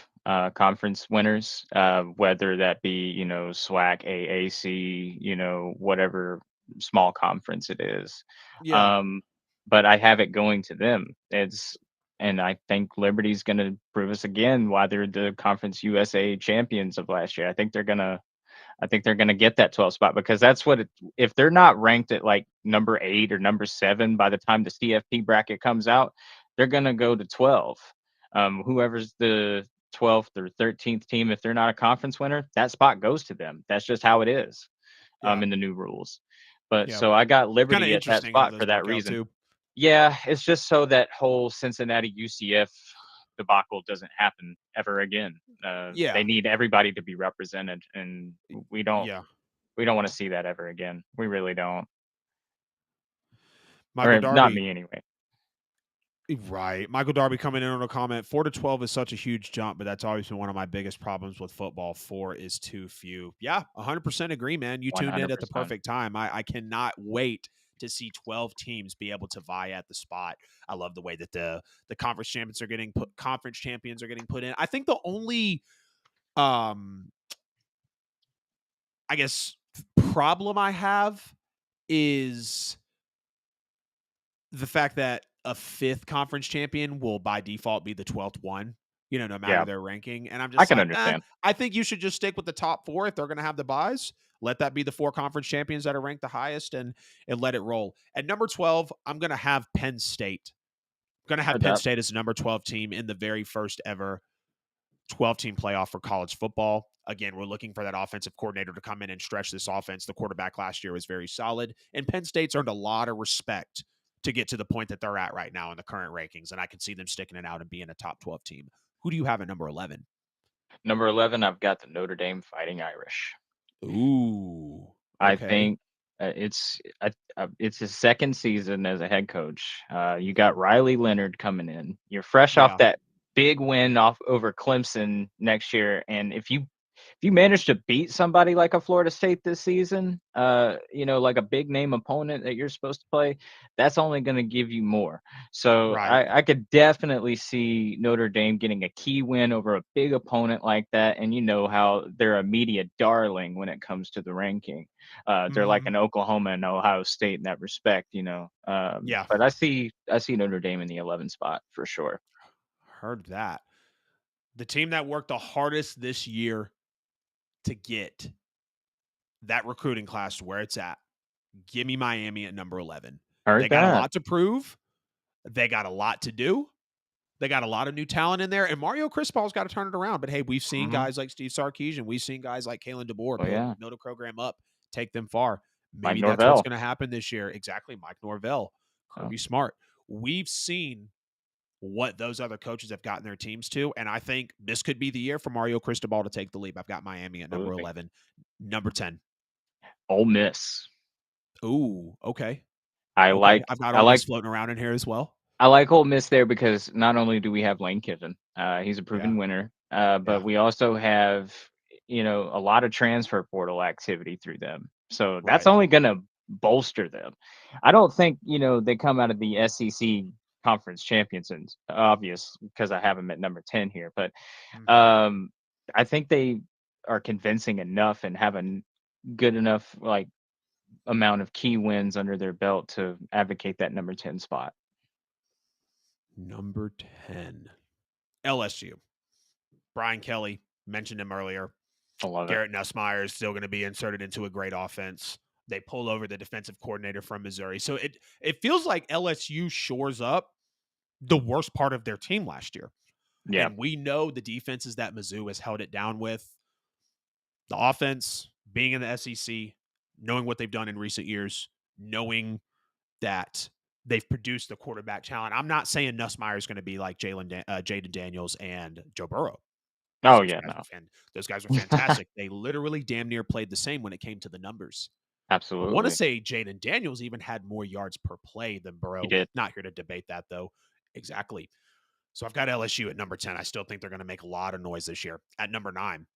[SPEAKER 2] conference winners, whether that be SWAC, AAC, whatever small conference it is.
[SPEAKER 1] Yeah.
[SPEAKER 2] Um, but I have it going to them. And I think Liberty's going to prove us again why they're the Conference USA champions of last year. I think they're going to get that 12 spot because that's what if they're not ranked at like number 8 or number 7 by the time the CFP bracket comes out, they're going to go to 12. Whoever's the 12th or 13th team, if they're not a conference winner, that spot goes to them. That's just how it is
[SPEAKER 1] Yeah.
[SPEAKER 2] in the new rules. But
[SPEAKER 1] Yeah.
[SPEAKER 2] so I got
[SPEAKER 1] Kind of
[SPEAKER 2] Liberty at that
[SPEAKER 1] interesting how
[SPEAKER 2] spot for
[SPEAKER 1] those
[SPEAKER 2] that
[SPEAKER 1] work out
[SPEAKER 2] reason.
[SPEAKER 1] too.
[SPEAKER 2] Yeah, it's just so that whole Cincinnati UCF debacle doesn't happen ever again. They
[SPEAKER 1] Yeah.
[SPEAKER 2] need everybody to be represented, and we don't
[SPEAKER 1] Yeah.
[SPEAKER 2] we don't want to see that ever again. We really don't.
[SPEAKER 1] Michael
[SPEAKER 2] Or not
[SPEAKER 1] Darby.
[SPEAKER 2] me anyway.
[SPEAKER 1] Right. Michael Darby coming in on a comment. 4 to 12 is such a huge jump, but that's always been one of my biggest problems with football. 4 is too few. Yeah, 100% agree, man. You tuned in at the
[SPEAKER 2] 100%.
[SPEAKER 1] perfect time. I cannot wait to see 12 teams be able to vie at the spot. I love the way that the conference champions are getting put in. I think the only um I guess problem I have is the fact that a 5th conference champion will by default be the 12th one, no matter
[SPEAKER 2] Yeah,
[SPEAKER 1] their ranking. And I'm
[SPEAKER 2] I
[SPEAKER 1] just
[SPEAKER 2] can
[SPEAKER 1] like,
[SPEAKER 2] understand.
[SPEAKER 1] I think you should just stick with the top 4 if they're going to have the buys. Let that be the 4 conference champions that are ranked the highest and let it roll. At number 12, I'm going to have Penn State. I'm going to have
[SPEAKER 2] Heard
[SPEAKER 1] Penn
[SPEAKER 2] that.
[SPEAKER 1] State as the number 12 team in the very first ever 12-team playoff for college football. Again, we're looking for that offensive coordinator to come in and stretch this offense. The quarterback last year was very solid, and Penn State's earned a lot of respect to get to the point that they're at right now in the current rankings, and I can see them sticking it out and being a top 12 team. Who do you have at number 11?
[SPEAKER 2] Number 11, I've got the Notre Dame Fighting Irish.
[SPEAKER 1] Ooh,
[SPEAKER 2] I
[SPEAKER 1] okay.
[SPEAKER 2] think it's his second season as a head coach. You got Riley Leonard coming in. You're fresh off
[SPEAKER 1] Yeah,
[SPEAKER 2] that big win off over Clemson next year, and if you manage to beat somebody like a Florida State this season, like a big name opponent that you're supposed to play, that's only going to give you more. So
[SPEAKER 1] right.
[SPEAKER 2] I could definitely see Notre Dame getting a key win over a big opponent like that, and you know how they're a media darling when it comes to the ranking. They're like
[SPEAKER 1] Mhm.
[SPEAKER 2] an Oklahoma and Ohio State in that respect,
[SPEAKER 1] Yeah,
[SPEAKER 2] But I see Notre Dame in the 11 spot for sure.
[SPEAKER 1] heard that. The team that worked the hardest this year to get that recruiting class to where it's at, give me Miami at number 11. They
[SPEAKER 2] Heard
[SPEAKER 1] got a
[SPEAKER 2] that.
[SPEAKER 1] lot to prove. They got a lot to do. They got a lot of new talent in there, and Mario Cristobal's got to turn it around. But hey, we've seen
[SPEAKER 2] Hmm.
[SPEAKER 1] guys like Steve Sarkisian, we've seen guys like Kalen DeBoer
[SPEAKER 2] Oh yeah,
[SPEAKER 1] build a program up, take them far.
[SPEAKER 2] Mike
[SPEAKER 1] Maybe that's what's
[SPEAKER 2] Norvell.
[SPEAKER 1] going to happen this year. Exactly, Mike Norvell,
[SPEAKER 2] Oh,
[SPEAKER 1] Kirby Smart. We've seen what those other coaches have gotten their teams to, and I think this could be the year for Mario Cristobal to take the leap. I've got Miami at number
[SPEAKER 2] absolutely.
[SPEAKER 1] 11, number 10.
[SPEAKER 2] Ole Miss.
[SPEAKER 1] Ooh, okay,
[SPEAKER 2] I
[SPEAKER 1] okay.
[SPEAKER 2] like
[SPEAKER 1] I've got
[SPEAKER 2] I
[SPEAKER 1] Ole Miss
[SPEAKER 2] like
[SPEAKER 1] floating around in here as well.
[SPEAKER 2] I like Ole Miss there because not only do we have Lane Kiffin, he's a
[SPEAKER 1] Yeah,
[SPEAKER 2] proven winner, but
[SPEAKER 1] yeah,
[SPEAKER 2] we also have, a lot of transfer portal activity through them. So that's
[SPEAKER 1] right.
[SPEAKER 2] only going to bolster them. I don't think, they come out of the SEC conference champions and obvious because I have them at number 10 here, but
[SPEAKER 1] Mhm.
[SPEAKER 2] um, I think they are convincing enough and have a good enough like amount of key wins under their belt to advocate that number 10 spot.
[SPEAKER 1] Number 10, LSU. Brian Kelly, mentioned him earlier.
[SPEAKER 2] I love it.
[SPEAKER 1] Garrett Nussmeier is still going to be inserted into a great offense. They pull over the defensive coordinator from Missouri. So it feels like LSU shores up the worst part of their team last year.
[SPEAKER 2] Yeah.
[SPEAKER 1] And we know the defenses that Mizzou has held it down with. The offense, being in the SEC, knowing what they've done in recent years, knowing that they've produced the quarterback talent. I'm not saying Nussmeier is going to be like Jaden Daniels and Joe Burrow, because
[SPEAKER 2] Oh,
[SPEAKER 1] those
[SPEAKER 2] yeah,
[SPEAKER 1] guys
[SPEAKER 2] no.
[SPEAKER 1] those guys were fantastic. They literally damn near played the same when it came to the numbers. I want to
[SPEAKER 2] Absolutely.
[SPEAKER 1] say Jaden Daniels even had more yards per play than
[SPEAKER 2] He
[SPEAKER 1] Burrow.
[SPEAKER 2] did.
[SPEAKER 1] Not here to debate that though. Exactly. So I've got LSU at number 10. I still think they're going to make a lot of noise this year. At number 9.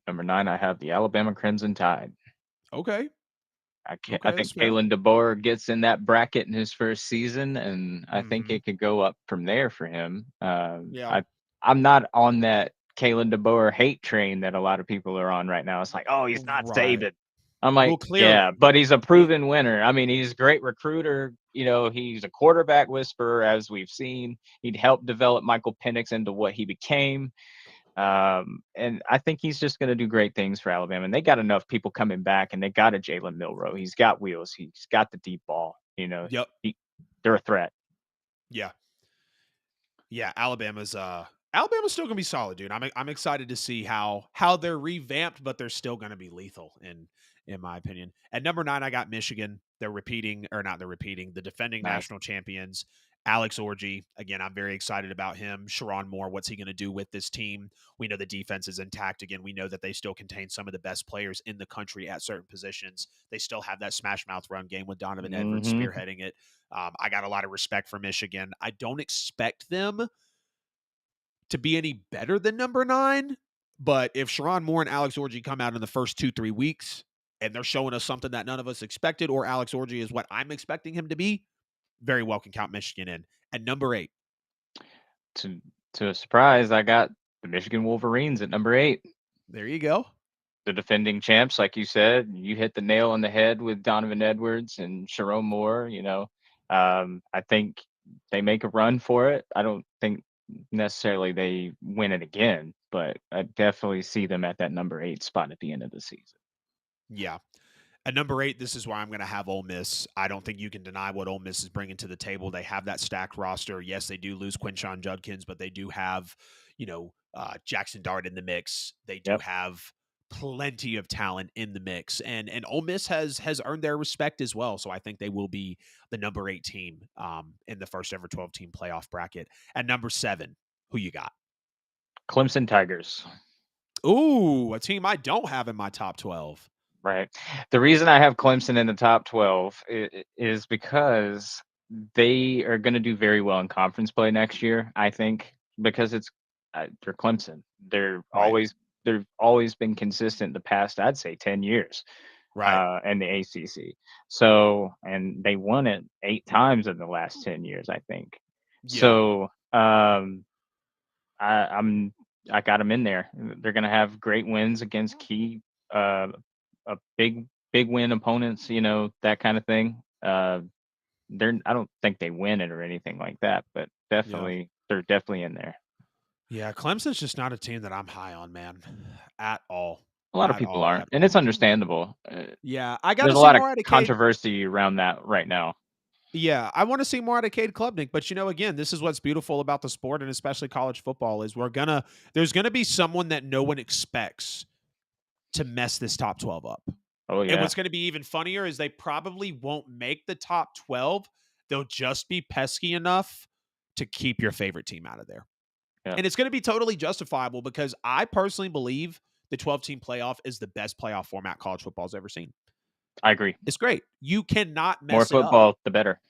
[SPEAKER 2] Number 9, I have the Alabama Crimson Tide.
[SPEAKER 1] Okay.
[SPEAKER 2] I
[SPEAKER 1] Okay, that's
[SPEAKER 2] think
[SPEAKER 1] fair.
[SPEAKER 2] Kalen DeBoer gets in that bracket in his first season, and I think
[SPEAKER 1] Mhm.
[SPEAKER 2] it could go up from there for him.
[SPEAKER 1] Yeah.
[SPEAKER 2] I'm not on that Kalen DeBoer hate train that a lot of people are on right now. It's like, "Oh, he's not
[SPEAKER 1] Right.
[SPEAKER 2] Saban." I'm
[SPEAKER 1] Well,
[SPEAKER 2] like, "Yeah,
[SPEAKER 1] clearly.
[SPEAKER 2] but he's a
[SPEAKER 1] He
[SPEAKER 2] proven winner." I mean, he's a great recruiter, he's a quarterback whisperer, as we've seen. He'd helped develop Michael Penix into what he became. And I think he's just going to do great things for Alabama. And they got enough people coming back, and they got a Jalen Milrow. He's got wheels. He's got the deep ball.
[SPEAKER 1] Yep.
[SPEAKER 2] He, they're a threat.
[SPEAKER 1] Yeah. Yeah, Alabama's still gonna be solid, dude. I'm excited to see how they're revamped, but they're still gonna be lethal in my opinion. At number 9, I got Michigan. They're repeating, or not they're repeating, the defending
[SPEAKER 2] Nice.
[SPEAKER 1] national champions. Alex Orji. Again, I'm very excited about him. Sharon Moore, what's he going to do with this team? We know the defense is intact. Again, we know that they still contain some of the best players in the country at certain positions. They still have that smash mouth run game with Donovan Edwards
[SPEAKER 2] Hmm.
[SPEAKER 1] spearheading it. I got a lot of respect for Michigan. I don't expect them to be any better than number 9. But if Sharon Moore and Alex Orji come out in the first 2, 3 weeks and they're showing us something that none of us expected, or Alex Orji is what I'm expecting him to be, very well can count Michigan in. At number 8,
[SPEAKER 2] To to a surprise, I got the Michigan Wolverines at number 8.
[SPEAKER 1] there you go.
[SPEAKER 2] The defending champs, like you said, you hit the nail on the head with Donovan Edwards and Sharon Moore. I think they make a run for it. I don't think necessarily they win it again, but I definitely see them at that number 8 spot at the end of the season.
[SPEAKER 1] Yeah. At number 8, this is where I'm going to have Ole Miss. I don't think you can deny what Ole Miss is bringing to the table. They have that stacked roster. Yes, they do lose Quinshon Judkins, but they do have, Jackson Dart in the mix. They do
[SPEAKER 2] Yep.
[SPEAKER 1] have plenty of talent in the mix, and Ole Miss has earned their respect as well. So I think they will be the number 8 team in the first ever 12 team playoff bracket. At number 7, who you got?
[SPEAKER 2] Clemson Tigers.
[SPEAKER 1] Ooh, a team I don't have in my top 12.
[SPEAKER 2] Right. The reason I have Clemson in the top 12 is because they are going to do very well in conference play next year, I think, because they're Clemson.
[SPEAKER 1] Right,
[SPEAKER 2] They've always been consistent the past, I'd say, 10 years
[SPEAKER 1] right.
[SPEAKER 2] in the ACC. So, and they won it 8 times in the last 10 years, I think.
[SPEAKER 1] Yeah,
[SPEAKER 2] So, I, I'm I got them in there. They're going to have great wins against key, big win opponents. That kind of thing. I don't think they win it or anything like that, but
[SPEAKER 1] yeah.
[SPEAKER 2] they're definitely in there.
[SPEAKER 1] Yeah, Clemson's just not a team that I'm high on, man, at all.
[SPEAKER 2] A lot of
[SPEAKER 1] At
[SPEAKER 2] people
[SPEAKER 1] all,
[SPEAKER 2] aren't,
[SPEAKER 1] at
[SPEAKER 2] and it's
[SPEAKER 1] all.
[SPEAKER 2] understandable.
[SPEAKER 1] Yeah, I
[SPEAKER 2] There's
[SPEAKER 1] gotta
[SPEAKER 2] a
[SPEAKER 1] see
[SPEAKER 2] lot of
[SPEAKER 1] more out of Cade.
[SPEAKER 2] controversy around that right now.
[SPEAKER 1] Yeah, I wanna see more out of Cade Klubnik, but, again, this is what's beautiful about the sport and especially college football is there's gonna be someone that no one expects to mess this top 12 up.
[SPEAKER 2] Oh
[SPEAKER 1] And
[SPEAKER 2] yeah,
[SPEAKER 1] what's gonna be even funnier is they probably won't make the top 12. They'll just be pesky enough to keep your favorite team out of there.
[SPEAKER 2] yeah,
[SPEAKER 1] And it's gonna be totally justifiable because I personally believe the 12-team playoff is the best playoff format college football's ever seen.
[SPEAKER 2] I agree.
[SPEAKER 1] It's great. You cannot
[SPEAKER 2] More
[SPEAKER 1] mess it up.
[SPEAKER 2] football, the better.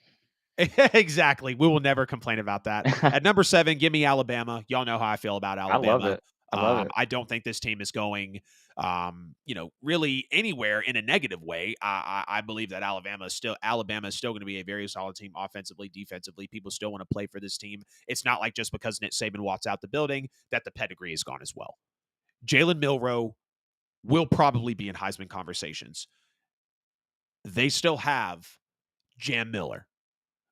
[SPEAKER 1] Exactly. We will never complain about that. At number 7, give me Alabama. Y'all know how I feel about
[SPEAKER 2] I love
[SPEAKER 1] Alabama.
[SPEAKER 2] it. I love it.
[SPEAKER 1] I don't think this team is going, really anywhere in a negative way. I believe that Alabama is still going to be a very solid team offensively, defensively. People still want to play for this team. It's not like just because Nick Saban walks out the building that the pedigree is gone as well. Jalen Milroe will probably be in Heisman conversations. They still have Jam Miller.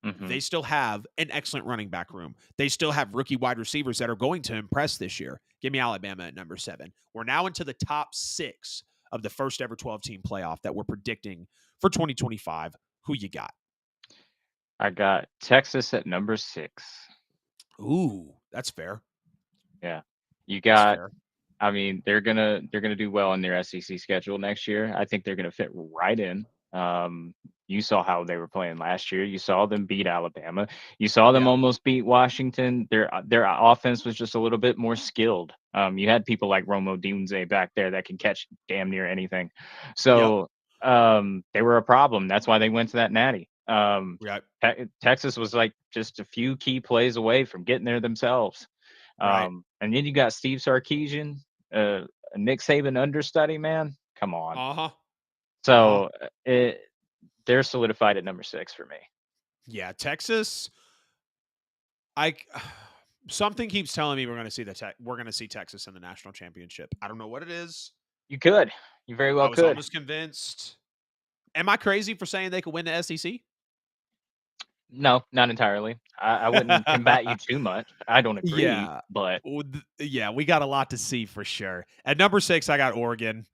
[SPEAKER 2] Hmm.
[SPEAKER 1] They still have an excellent running back room. They still have rookie wide receivers that are going to impress this year. Give me Alabama at number 7. We're now into the top 6 of the first ever 12-team playoff that we're predicting for 2025. Who you got?
[SPEAKER 2] I got Texas at number 6.
[SPEAKER 1] Ooh, that's fair.
[SPEAKER 2] Yeah, you
[SPEAKER 1] That's
[SPEAKER 2] got
[SPEAKER 1] fair.
[SPEAKER 2] I mean, they're gonna do well in their SEC schedule next year. I think they're gonna fit right in. You saw how they were playing last year. You saw them beat Alabama. You saw them
[SPEAKER 1] Yeah.
[SPEAKER 2] almost beat Washington. Their offense was just a little bit more skilled. You had people like Romo Dunze back there that can catch damn near anything.
[SPEAKER 1] Yep.
[SPEAKER 2] So they were a problem. That's why they went to that natty.
[SPEAKER 1] Right.
[SPEAKER 2] Texas was like just a few key plays away from getting there themselves.
[SPEAKER 1] Right.
[SPEAKER 2] And then you got Steve Sarkisian, uh, a Nick Saban understudy, man. Come on.
[SPEAKER 1] Uh-huh. Uh-huh.
[SPEAKER 2] So they're solidified at number 6 for me.
[SPEAKER 1] Yeah, Texas. I something keeps telling me we're going to see Texas in the national championship. I don't know what it is.
[SPEAKER 2] You could. You very
[SPEAKER 1] I
[SPEAKER 2] well
[SPEAKER 1] was
[SPEAKER 2] could.
[SPEAKER 1] almost convinced. Am I crazy for saying they could win the SEC?
[SPEAKER 2] No, not entirely. I wouldn't combat you too much. I don't agree,
[SPEAKER 1] Yeah.
[SPEAKER 2] but
[SPEAKER 1] Yeah, we got a lot to see for sure. At number 6, I got Oregon.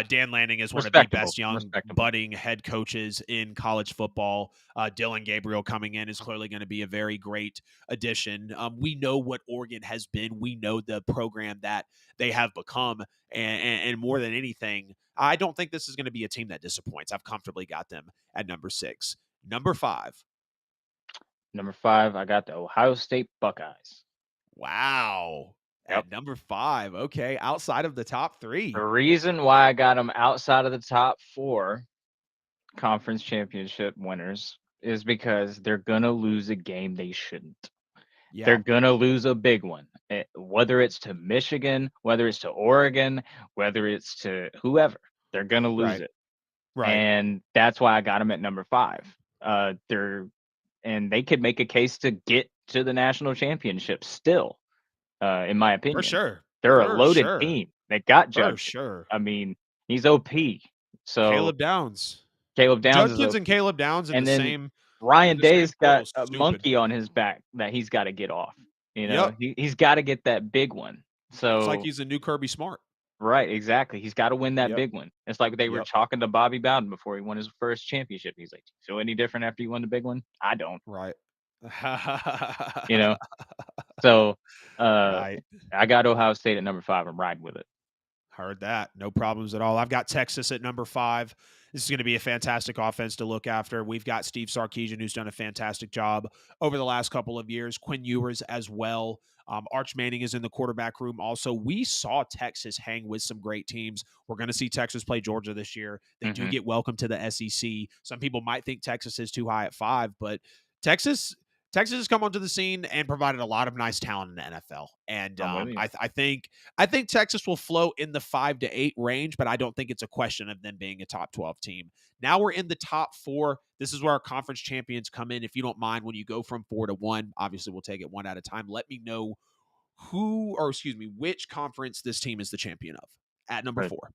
[SPEAKER 1] Dan Lanning is one of the
[SPEAKER 2] respectable.
[SPEAKER 1] best young
[SPEAKER 2] Respectable.
[SPEAKER 1] budding head coaches in college football. Dylan Gabriel coming in is clearly going to be a very great addition. We know what Oregon has been. We know the program that they have become, and more than anything, I don't think this is going to be a team that disappoints. I've comfortably got them at number 6. Number 5.
[SPEAKER 2] Number 5, I got the Ohio State Buckeyes.
[SPEAKER 1] Wow.
[SPEAKER 2] Yep.
[SPEAKER 1] At number 5, okay, outside of the top
[SPEAKER 2] The
[SPEAKER 1] 3.
[SPEAKER 2] reason why I got them outside of the top 4 conference championship winners is because they're gonna lose a game they shouldn't. They're
[SPEAKER 1] Yeah,
[SPEAKER 2] gonna lose a big one, whether it's to Michigan, whether it's to Oregon, whether it's to whoever. They're gonna lose
[SPEAKER 1] right,
[SPEAKER 2] it,
[SPEAKER 1] right.
[SPEAKER 2] and that's why I got them at number 5. They're and they could make a case to get to the national championship still, in my
[SPEAKER 1] For
[SPEAKER 2] opinion.
[SPEAKER 1] sure.
[SPEAKER 2] They're a
[SPEAKER 1] For
[SPEAKER 2] loaded
[SPEAKER 1] sure.
[SPEAKER 2] team. They got
[SPEAKER 1] For
[SPEAKER 2] Judkins.
[SPEAKER 1] sure.
[SPEAKER 2] I mean, he's OP. So
[SPEAKER 1] Caleb Downs.
[SPEAKER 2] Caleb Downs is
[SPEAKER 1] Judkins and
[SPEAKER 2] OP.
[SPEAKER 1] Caleb Downs
[SPEAKER 2] And then
[SPEAKER 1] in
[SPEAKER 2] Ryan
[SPEAKER 1] the same
[SPEAKER 2] Day's got
[SPEAKER 1] pool is
[SPEAKER 2] a
[SPEAKER 1] stupid.
[SPEAKER 2] monkey on his back that he's got to get off.
[SPEAKER 1] Yep.
[SPEAKER 2] He's got to get that big one.
[SPEAKER 1] It's like
[SPEAKER 2] So
[SPEAKER 1] he's a new Kirby Smart.
[SPEAKER 2] right, exactly. He's got to win that
[SPEAKER 1] Yep.
[SPEAKER 2] big one. It's like they were
[SPEAKER 1] Yep.
[SPEAKER 2] talking to Bobby Bowden before he won his first championship. He's like, "Do you feel any different after you won the big one?" I don't.
[SPEAKER 1] Right.
[SPEAKER 2] You know. So, uh,
[SPEAKER 1] Right.
[SPEAKER 2] I got Ohio State at number 5. I'm riding with it.
[SPEAKER 1] Heard that. No problems at all. I've got Texas at number 5. This is going to be a fantastic offense to look after. We've got Steve Sarkisian, who's done a fantastic job over the last couple of years. Quinn Ewers as well. Arch Manning is in the quarterback room. Also, we saw Texas hang with some great teams. We're going to see Texas play Georgia this year. They do
[SPEAKER 2] Mhm.
[SPEAKER 1] get welcome to the SEC. Some people might think Texas is too high at 5, but Texas Texas has come onto the scene and provided a lot of nice talent in the NFL. And
[SPEAKER 2] I'm with you.
[SPEAKER 1] I think Texas will float in the 5 to 8 range, but I don't think it's a question of them being a top 12 team. Now we're in the top 4. This is where our conference champions come in. If you don't mind, when you go from 4 to 1, obviously we'll take it one at a time. Let me know which conference this team is the champion of at number
[SPEAKER 2] Right.
[SPEAKER 1] 4.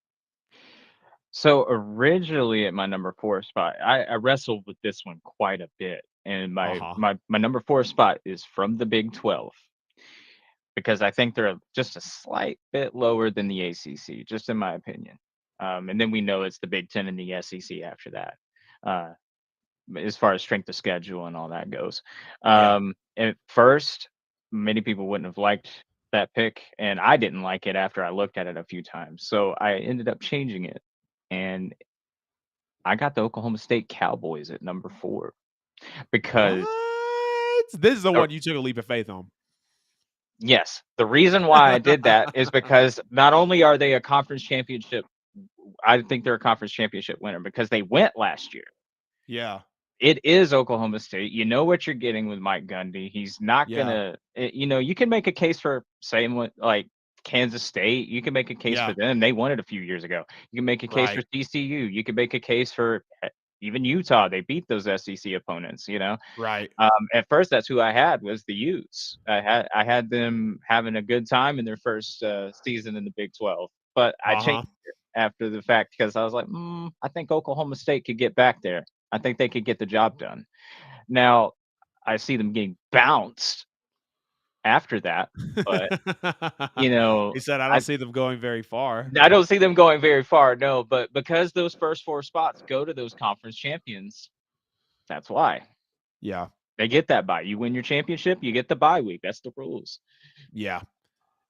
[SPEAKER 2] So, originally at my number 4 spot, I wrestled with this one quite a bit, and
[SPEAKER 1] Uh
[SPEAKER 2] my
[SPEAKER 1] huh.
[SPEAKER 2] my my number 4 spot is from the Big 12 because I think they're just a slight bit lower than the ACC, just in my opinion. And then we know it's the Big 10 and the SEC after that. Uh, as far as strength of schedule and all that goes.
[SPEAKER 1] Yeah.
[SPEAKER 2] At first, many people wouldn't have liked that pick, and I didn't like it after I looked at it a few times. So I ended up changing it, and I got the Oklahoma State Cowboys at number 4 because
[SPEAKER 1] What? This is the
[SPEAKER 2] uh,
[SPEAKER 1] one you took a leap of faith on.
[SPEAKER 2] yes, the reason why I did that is because not only are they a conference championship, I think they're a conference championship winner because they went last year.
[SPEAKER 1] Yeah.
[SPEAKER 2] It is Oklahoma State. You know what you're getting with Mike Gundy. He's not
[SPEAKER 1] Yeah.
[SPEAKER 2] gonna, you can make a case for same with like Kansas State. You can make a case for
[SPEAKER 1] Yeah.
[SPEAKER 2] them. They won it a few years ago. You can make a case for
[SPEAKER 1] Right.
[SPEAKER 2] TCU. You can make a case for even Utah. They beat those SEC opponents.
[SPEAKER 1] Right.
[SPEAKER 2] At first, that's who I had was the Utes. I had them having a good time in their first season in the Big 12, but I changed
[SPEAKER 1] Uh-huh.
[SPEAKER 2] it after the fact because I was like, I think Oklahoma State could get back there. I think they could get the job done. Now, I see them getting bounced after that, but you
[SPEAKER 1] He
[SPEAKER 2] know,
[SPEAKER 1] said, "I don't
[SPEAKER 2] I
[SPEAKER 1] see them going very far."
[SPEAKER 2] I don't see them going very far, no. But because those first 4 spots go to those conference champions, that's why
[SPEAKER 1] Yeah.
[SPEAKER 2] they get that bye. You win your championship, you get the bye week. That's the rules.
[SPEAKER 1] Yeah.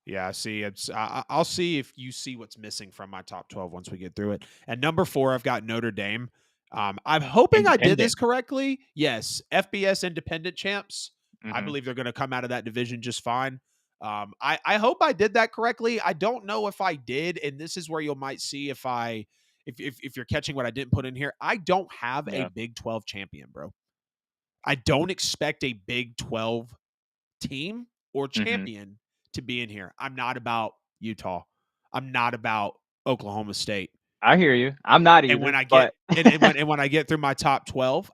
[SPEAKER 1] Yeah, see, I'll see if you see what's missing from my top 12 once we get through it. At number 4, I've got Notre Dame. I'm hoping I did this
[SPEAKER 2] Independent.
[SPEAKER 1] correctly. Yes, FBS independent champs. I
[SPEAKER 2] Mhm.
[SPEAKER 1] believe they're going to come out of that division just fine. I hope I did that correctly. I don't know if I did, and this is where you might see if you're catching what I didn't put in here. I don't have a
[SPEAKER 2] Yeah.
[SPEAKER 1] Big 12 champion, bro. I don't expect a Big 12 team or
[SPEAKER 2] Mhm.
[SPEAKER 1] champion to be in here. I'm not about Utah. I'm not about Oklahoma State.
[SPEAKER 2] I hear you. I'm not
[SPEAKER 1] And when
[SPEAKER 2] either,
[SPEAKER 1] I get
[SPEAKER 2] but
[SPEAKER 1] and when I get through my top 12,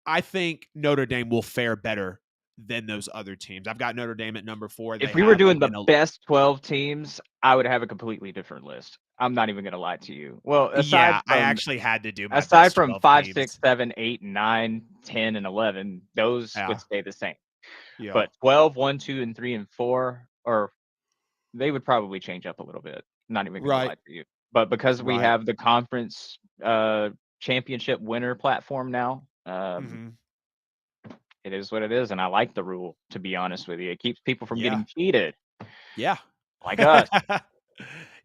[SPEAKER 1] I think Notre Dame will fare better than those other teams. I've got Notre Dame at number 4. They
[SPEAKER 2] if we were
[SPEAKER 1] have
[SPEAKER 2] doing the
[SPEAKER 1] again a
[SPEAKER 2] best 12 teams, I would have a completely different list. I'm not even gonna lie to you. Well, aside
[SPEAKER 1] yeah, I
[SPEAKER 2] from
[SPEAKER 1] actually had to do my
[SPEAKER 2] aside
[SPEAKER 1] best
[SPEAKER 2] from
[SPEAKER 1] 12
[SPEAKER 2] 5, 6,
[SPEAKER 1] teams.
[SPEAKER 2] 7, 8, 9, 10, and 11, those would
[SPEAKER 1] Yeah.
[SPEAKER 2] stay the same.
[SPEAKER 1] Yeah.
[SPEAKER 2] But 12, 1, 2, and 3, and 4, or they would probably change up a little bit. Not even gonna
[SPEAKER 1] Right.
[SPEAKER 2] lie to you. But because we
[SPEAKER 1] Right.
[SPEAKER 2] have the conference championship winner platform now,
[SPEAKER 1] Mhm.
[SPEAKER 2] it is what it is, and I like the rule, to be honest with you. It keeps people from
[SPEAKER 1] Yeah.
[SPEAKER 2] getting cheated
[SPEAKER 1] Yeah.
[SPEAKER 2] like us.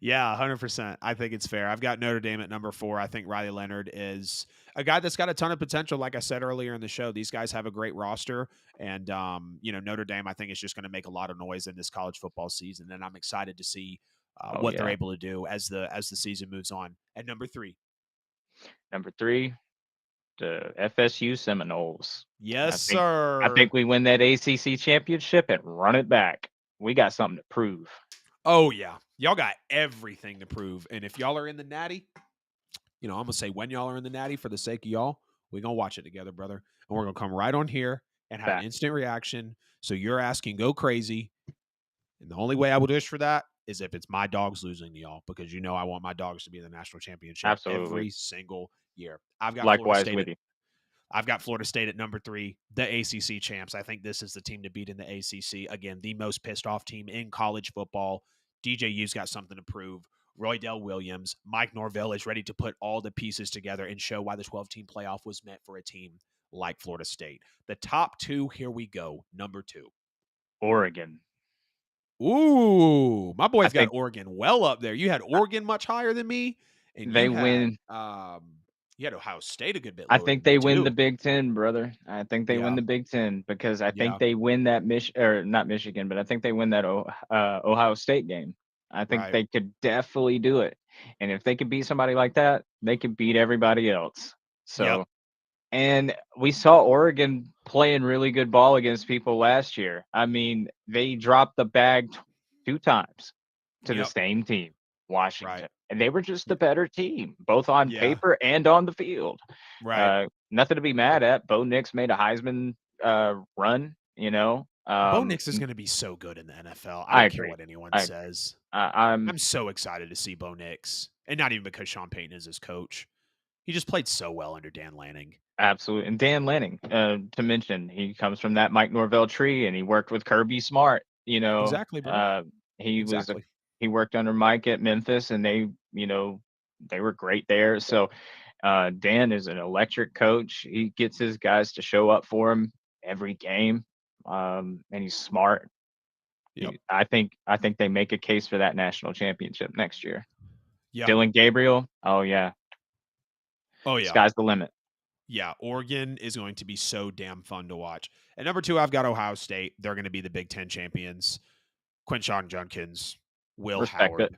[SPEAKER 1] Yeah, 100%. I think it's fair. I've got Notre Dame at number 4. I think Riley Leonard is a guy that's got a ton of potential. Like I said earlier in the show, these guys have a great roster. And, Notre Dame, I think, is just going to make a lot of noise in this college football season. And I'm excited to see
[SPEAKER 2] Oh,
[SPEAKER 1] what they're
[SPEAKER 2] yeah.
[SPEAKER 1] able to do as the season moves on. At number 3,
[SPEAKER 2] Number 3, the FSU Seminoles.
[SPEAKER 1] yes,
[SPEAKER 2] I
[SPEAKER 1] sir.
[SPEAKER 2] think we win that ACC championship and run it back. We got something to prove.
[SPEAKER 1] Oh, yeah. Y'all got everything to prove. And if y'all are in the natty, I'm gonna say when y'all are in the natty for the sake of y'all, we're gonna watch it together, brother. And we're gonna come right on here and have an
[SPEAKER 2] Fact.
[SPEAKER 1] instant reaction. So you're asking go crazy. And the only way I would wish for that is if it's my dogs losing to y'all, because I want my dogs to be in the national championship
[SPEAKER 2] Absolutely.
[SPEAKER 1] every single year. I've got Florida
[SPEAKER 2] Likewise
[SPEAKER 1] State
[SPEAKER 2] with
[SPEAKER 1] at
[SPEAKER 2] you.
[SPEAKER 1] number 3, the ACC champs. I think this is the team to beat in the ACC. Again, the most pissed off team in college football. DJU's got something to prove. Roy Dell Williams, Mike Norvell is ready to put all the pieces together and show why the 12-team playoff was meant for a team like Florida State. The top 2, here we go. Number 2.
[SPEAKER 2] Oregon.
[SPEAKER 1] Ooh, my
[SPEAKER 2] I
[SPEAKER 1] boy's got
[SPEAKER 2] think
[SPEAKER 1] Oregon well up there. You had
[SPEAKER 2] uh,
[SPEAKER 1] Oregon much higher than me, and
[SPEAKER 2] they win.
[SPEAKER 1] you had Ohio State a good bit
[SPEAKER 2] I
[SPEAKER 1] lower
[SPEAKER 2] think
[SPEAKER 1] than me
[SPEAKER 2] they win the
[SPEAKER 1] too.
[SPEAKER 2] Big Ten, brother. I think they win
[SPEAKER 1] Yeah,
[SPEAKER 2] the Big Ten because I think
[SPEAKER 1] yeah,
[SPEAKER 2] they win that or not Michigan, but I think they win that Ohio State game. I think
[SPEAKER 1] right.
[SPEAKER 2] they could definitely do it. And if they could beat somebody like that, they could beat everybody else.
[SPEAKER 1] Yep,
[SPEAKER 2] So, and we saw Oregon playing really good ball against people last year. I mean, they dropped the bag 2 times to the
[SPEAKER 1] yep,
[SPEAKER 2] same team,
[SPEAKER 1] right.
[SPEAKER 2] Washington. And they were just the
[SPEAKER 1] Y-
[SPEAKER 2] better team, both on
[SPEAKER 1] Yeah,
[SPEAKER 2] paper and on the field.
[SPEAKER 1] right.
[SPEAKER 2] Nothing to be mad at. Bo Nix made a Heisman run,
[SPEAKER 1] Bo Nix is going to be so good in the NFL. I
[SPEAKER 2] I
[SPEAKER 1] don't care
[SPEAKER 2] agree.
[SPEAKER 1] what anyone
[SPEAKER 2] I agree.
[SPEAKER 1] says.
[SPEAKER 2] I'm
[SPEAKER 1] I'm so excited to see Bo Nix, and not even because Sean Payton is his coach. He just played so well under Dan Lanning.
[SPEAKER 2] absolutely, and Dan Lanning, to mention, he comes from that Mike Norvell tree, and he worked with Kirby Smart.
[SPEAKER 1] Exactly, bro.
[SPEAKER 2] He was a
[SPEAKER 1] Exactly.
[SPEAKER 2] he worked under Mike at Memphis, and they were great there. So Dan is an electric coach. He gets his guys to show up for him every game, and he's smart.
[SPEAKER 1] Yep.
[SPEAKER 2] I think they make a case for that national championship next year.
[SPEAKER 1] Yeah.
[SPEAKER 2] Dylan Gabriel, oh yeah,
[SPEAKER 1] Oh yeah.
[SPEAKER 2] sky's the limit.
[SPEAKER 1] Yeah, Oregon is going to be so damn fun to watch. At number 2, I've got Ohio State. They're going to be the Big Ten champions. Quinshon Judkins, Will
[SPEAKER 2] Respect it.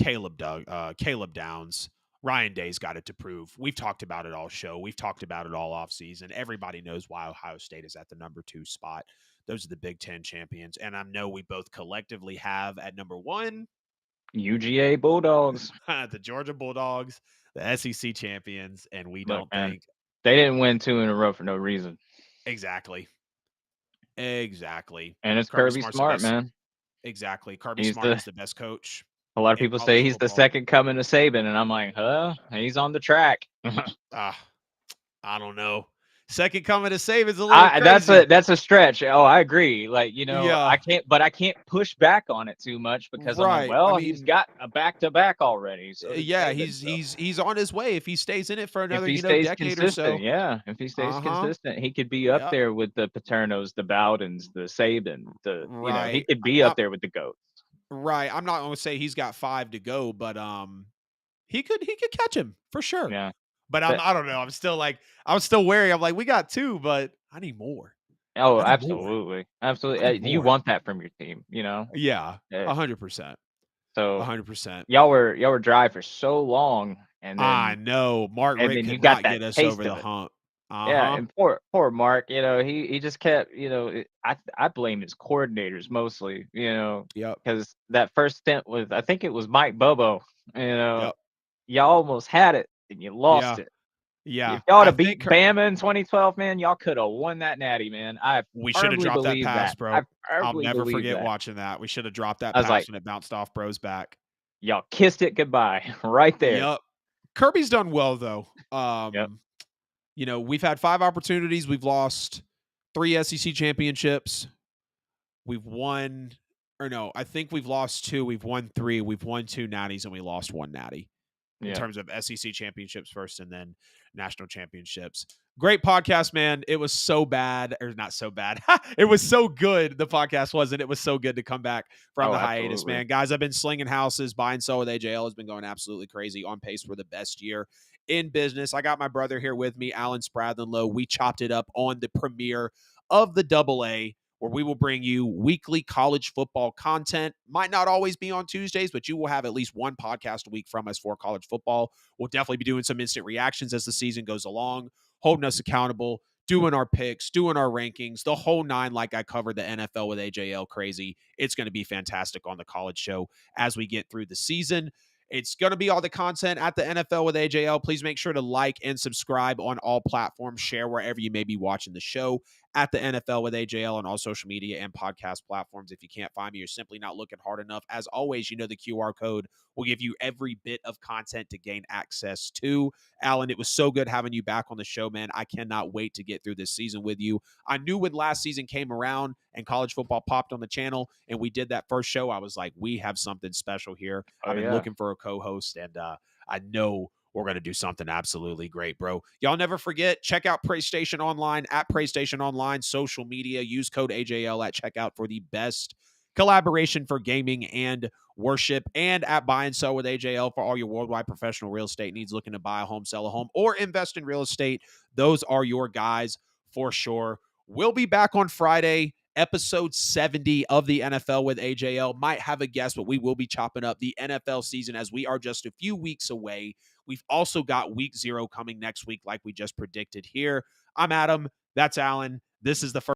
[SPEAKER 1] Howard, Caleb Downs. Ryan Day's got it to prove. We've talked about it all show. We've talked about it all offseason. Everybody knows why Ohio State is at the number 2 spot. Those are the Big Ten champions. And I know we both collectively have at number 1
[SPEAKER 2] UGA Bulldogs.
[SPEAKER 1] the Georgia Bulldogs, the SEC champions, and we
[SPEAKER 2] Look,
[SPEAKER 1] don't
[SPEAKER 2] man,
[SPEAKER 1] think
[SPEAKER 2] they didn't win 2 in a row for no reason,
[SPEAKER 1] exactly. Exactly.
[SPEAKER 2] and it's
[SPEAKER 1] Kirby
[SPEAKER 2] Kirby
[SPEAKER 1] Smart's the
[SPEAKER 2] Smart,
[SPEAKER 1] best.
[SPEAKER 2] man.
[SPEAKER 1] Exactly. Kirby
[SPEAKER 2] He's
[SPEAKER 1] Smart
[SPEAKER 2] the
[SPEAKER 1] is the best coach
[SPEAKER 2] a lot of
[SPEAKER 1] in
[SPEAKER 2] people say
[SPEAKER 1] college
[SPEAKER 2] he's the
[SPEAKER 1] football.
[SPEAKER 2] second coming of Saban, and I'm like, huh? He's on the track.
[SPEAKER 1] Ah, I don't know. Second coming to save is a little
[SPEAKER 2] That's
[SPEAKER 1] crazy.
[SPEAKER 2] a stretch. Oh, I agree. Like,
[SPEAKER 1] Yeah.
[SPEAKER 2] I can't push back on it too much because I'm like,
[SPEAKER 1] Right. I
[SPEAKER 2] well, he's
[SPEAKER 1] mean,
[SPEAKER 2] got a back to back already. So did
[SPEAKER 1] yeah,
[SPEAKER 2] Saban.
[SPEAKER 1] he's
[SPEAKER 2] So
[SPEAKER 1] he's he's on his way if he stays in it for
[SPEAKER 2] if
[SPEAKER 1] another,
[SPEAKER 2] he stays
[SPEAKER 1] decade or
[SPEAKER 2] consistent,
[SPEAKER 1] so.
[SPEAKER 2] yeah, if he stays
[SPEAKER 1] Uh-huh.
[SPEAKER 2] consistent, he could be up
[SPEAKER 1] Yep.
[SPEAKER 2] there with the Paternos, the Bowdens, the Saban, he
[SPEAKER 1] Right.
[SPEAKER 2] could be up there with the GOAT.
[SPEAKER 1] Right. I'm not going to say he's got 5 to go, but he could catch him for sure.
[SPEAKER 2] Yeah.
[SPEAKER 1] But
[SPEAKER 2] But
[SPEAKER 1] I don't know. I'm still wary. I'm like, we got 2, but I need more.
[SPEAKER 2] oh,
[SPEAKER 1] I need more.
[SPEAKER 2] absolutely,
[SPEAKER 1] I
[SPEAKER 2] absolutely.
[SPEAKER 1] need
[SPEAKER 2] You
[SPEAKER 1] more.
[SPEAKER 2] want that from your team.
[SPEAKER 1] Yeah,
[SPEAKER 2] Uh,
[SPEAKER 1] 100%.
[SPEAKER 2] so
[SPEAKER 1] 100%.
[SPEAKER 2] y'all were dry for so long,
[SPEAKER 1] I know. Mark
[SPEAKER 2] and
[SPEAKER 1] Rick
[SPEAKER 2] then you
[SPEAKER 1] could
[SPEAKER 2] got
[SPEAKER 1] not
[SPEAKER 2] that
[SPEAKER 1] get us over
[SPEAKER 2] taste
[SPEAKER 1] the
[SPEAKER 2] of it.
[SPEAKER 1] hump.
[SPEAKER 2] Yeah,
[SPEAKER 1] Uh-huh.
[SPEAKER 2] and poor Mark, he just kept, I blame his coordinators mostly,
[SPEAKER 1] Yep.
[SPEAKER 2] because that first stint with I think it was Mike Bobo, you know,
[SPEAKER 1] Yep.
[SPEAKER 2] y'all almost had it and you lost
[SPEAKER 1] Yeah.
[SPEAKER 2] it.
[SPEAKER 1] Yeah.
[SPEAKER 2] If y'all would
[SPEAKER 1] I
[SPEAKER 2] have
[SPEAKER 1] think
[SPEAKER 2] beat Bama in 2012, man, y'all could have won that natty, man. I
[SPEAKER 1] we should have
[SPEAKER 2] firmly
[SPEAKER 1] dropped that
[SPEAKER 2] believe
[SPEAKER 1] pass,
[SPEAKER 2] that. I
[SPEAKER 1] bro. I'll
[SPEAKER 2] firmly
[SPEAKER 1] never
[SPEAKER 2] believe
[SPEAKER 1] forget
[SPEAKER 2] that.
[SPEAKER 1] watching that. We should have dropped that
[SPEAKER 2] I was
[SPEAKER 1] pass
[SPEAKER 2] like,
[SPEAKER 1] when it bounced off bro's back.
[SPEAKER 2] y'all kissed it goodbye right there.
[SPEAKER 1] Yep. Kirby's done well though.
[SPEAKER 2] Yep.
[SPEAKER 1] We've had 5 opportunities. We've lost 3 SEC championships. We've won or no, I think we've lost 2. We've won 3. We've won 2 natties and we lost 1 natty in
[SPEAKER 2] Yeah.
[SPEAKER 1] terms of SEC championships first and then national championships. Great podcast, man. It was so bad, or not so bad. It was so good. The podcast wasn't. It was so good to come back from
[SPEAKER 2] Oh,
[SPEAKER 1] the hiatus,
[SPEAKER 2] absolutely.
[SPEAKER 1] man. Guys, I've been slinging houses. Buy and sell with AJL has been going absolutely crazy, on pace for the best year in business. I got my brother here with me, Alan Spradlinlow. We chopped it up on the premiere of the Double A, where we will bring you weekly college football content. Might not always be on Tuesdays, but you will have at least one podcast a week from us for college football. We'll definitely be doing some instant reactions as the season goes along, holding us accountable, doing our picks, doing our rankings, the whole nine, like I covered the NFL with AJL crazy. It's going to be fantastic on the college show as we get through the season. It's going to be all the content at the NFL with AJL. Please make sure to like and subscribe on all platforms. Share wherever you may be watching the show at the NFL with AJL on all social media and podcast platforms. If you can't find me, you're simply not looking hard enough. As always, the QR code will give you every bit of content to gain access to. Alan, it was so good having you back on the show, man. I cannot wait to get through this season with you. I knew when last season came around and college football popped on the channel and we did that first show, I was like, we have something special here.
[SPEAKER 2] Oh
[SPEAKER 1] I've been
[SPEAKER 2] yeah.
[SPEAKER 1] looking for a co-host, and I know we're going to do something absolutely great, bro. Y'all never forget, check out PlayStation Online at PlayStation Online, social media. Use code AJL at checkout for the best collaboration for gaming and worship, and at Buy and Sell with AJL for all your worldwide professional real estate needs, looking to buy a home, sell a home, or invest in real estate. Those are your guys for sure. We'll be back on Friday, episode 70 of the NFL with AJL. Might have a guest, but we will be chopping up the NFL season as we are just a few weeks away. We've also got week 0 coming next week, like we just predicted here. I'm Adam. That's Alan. This is the first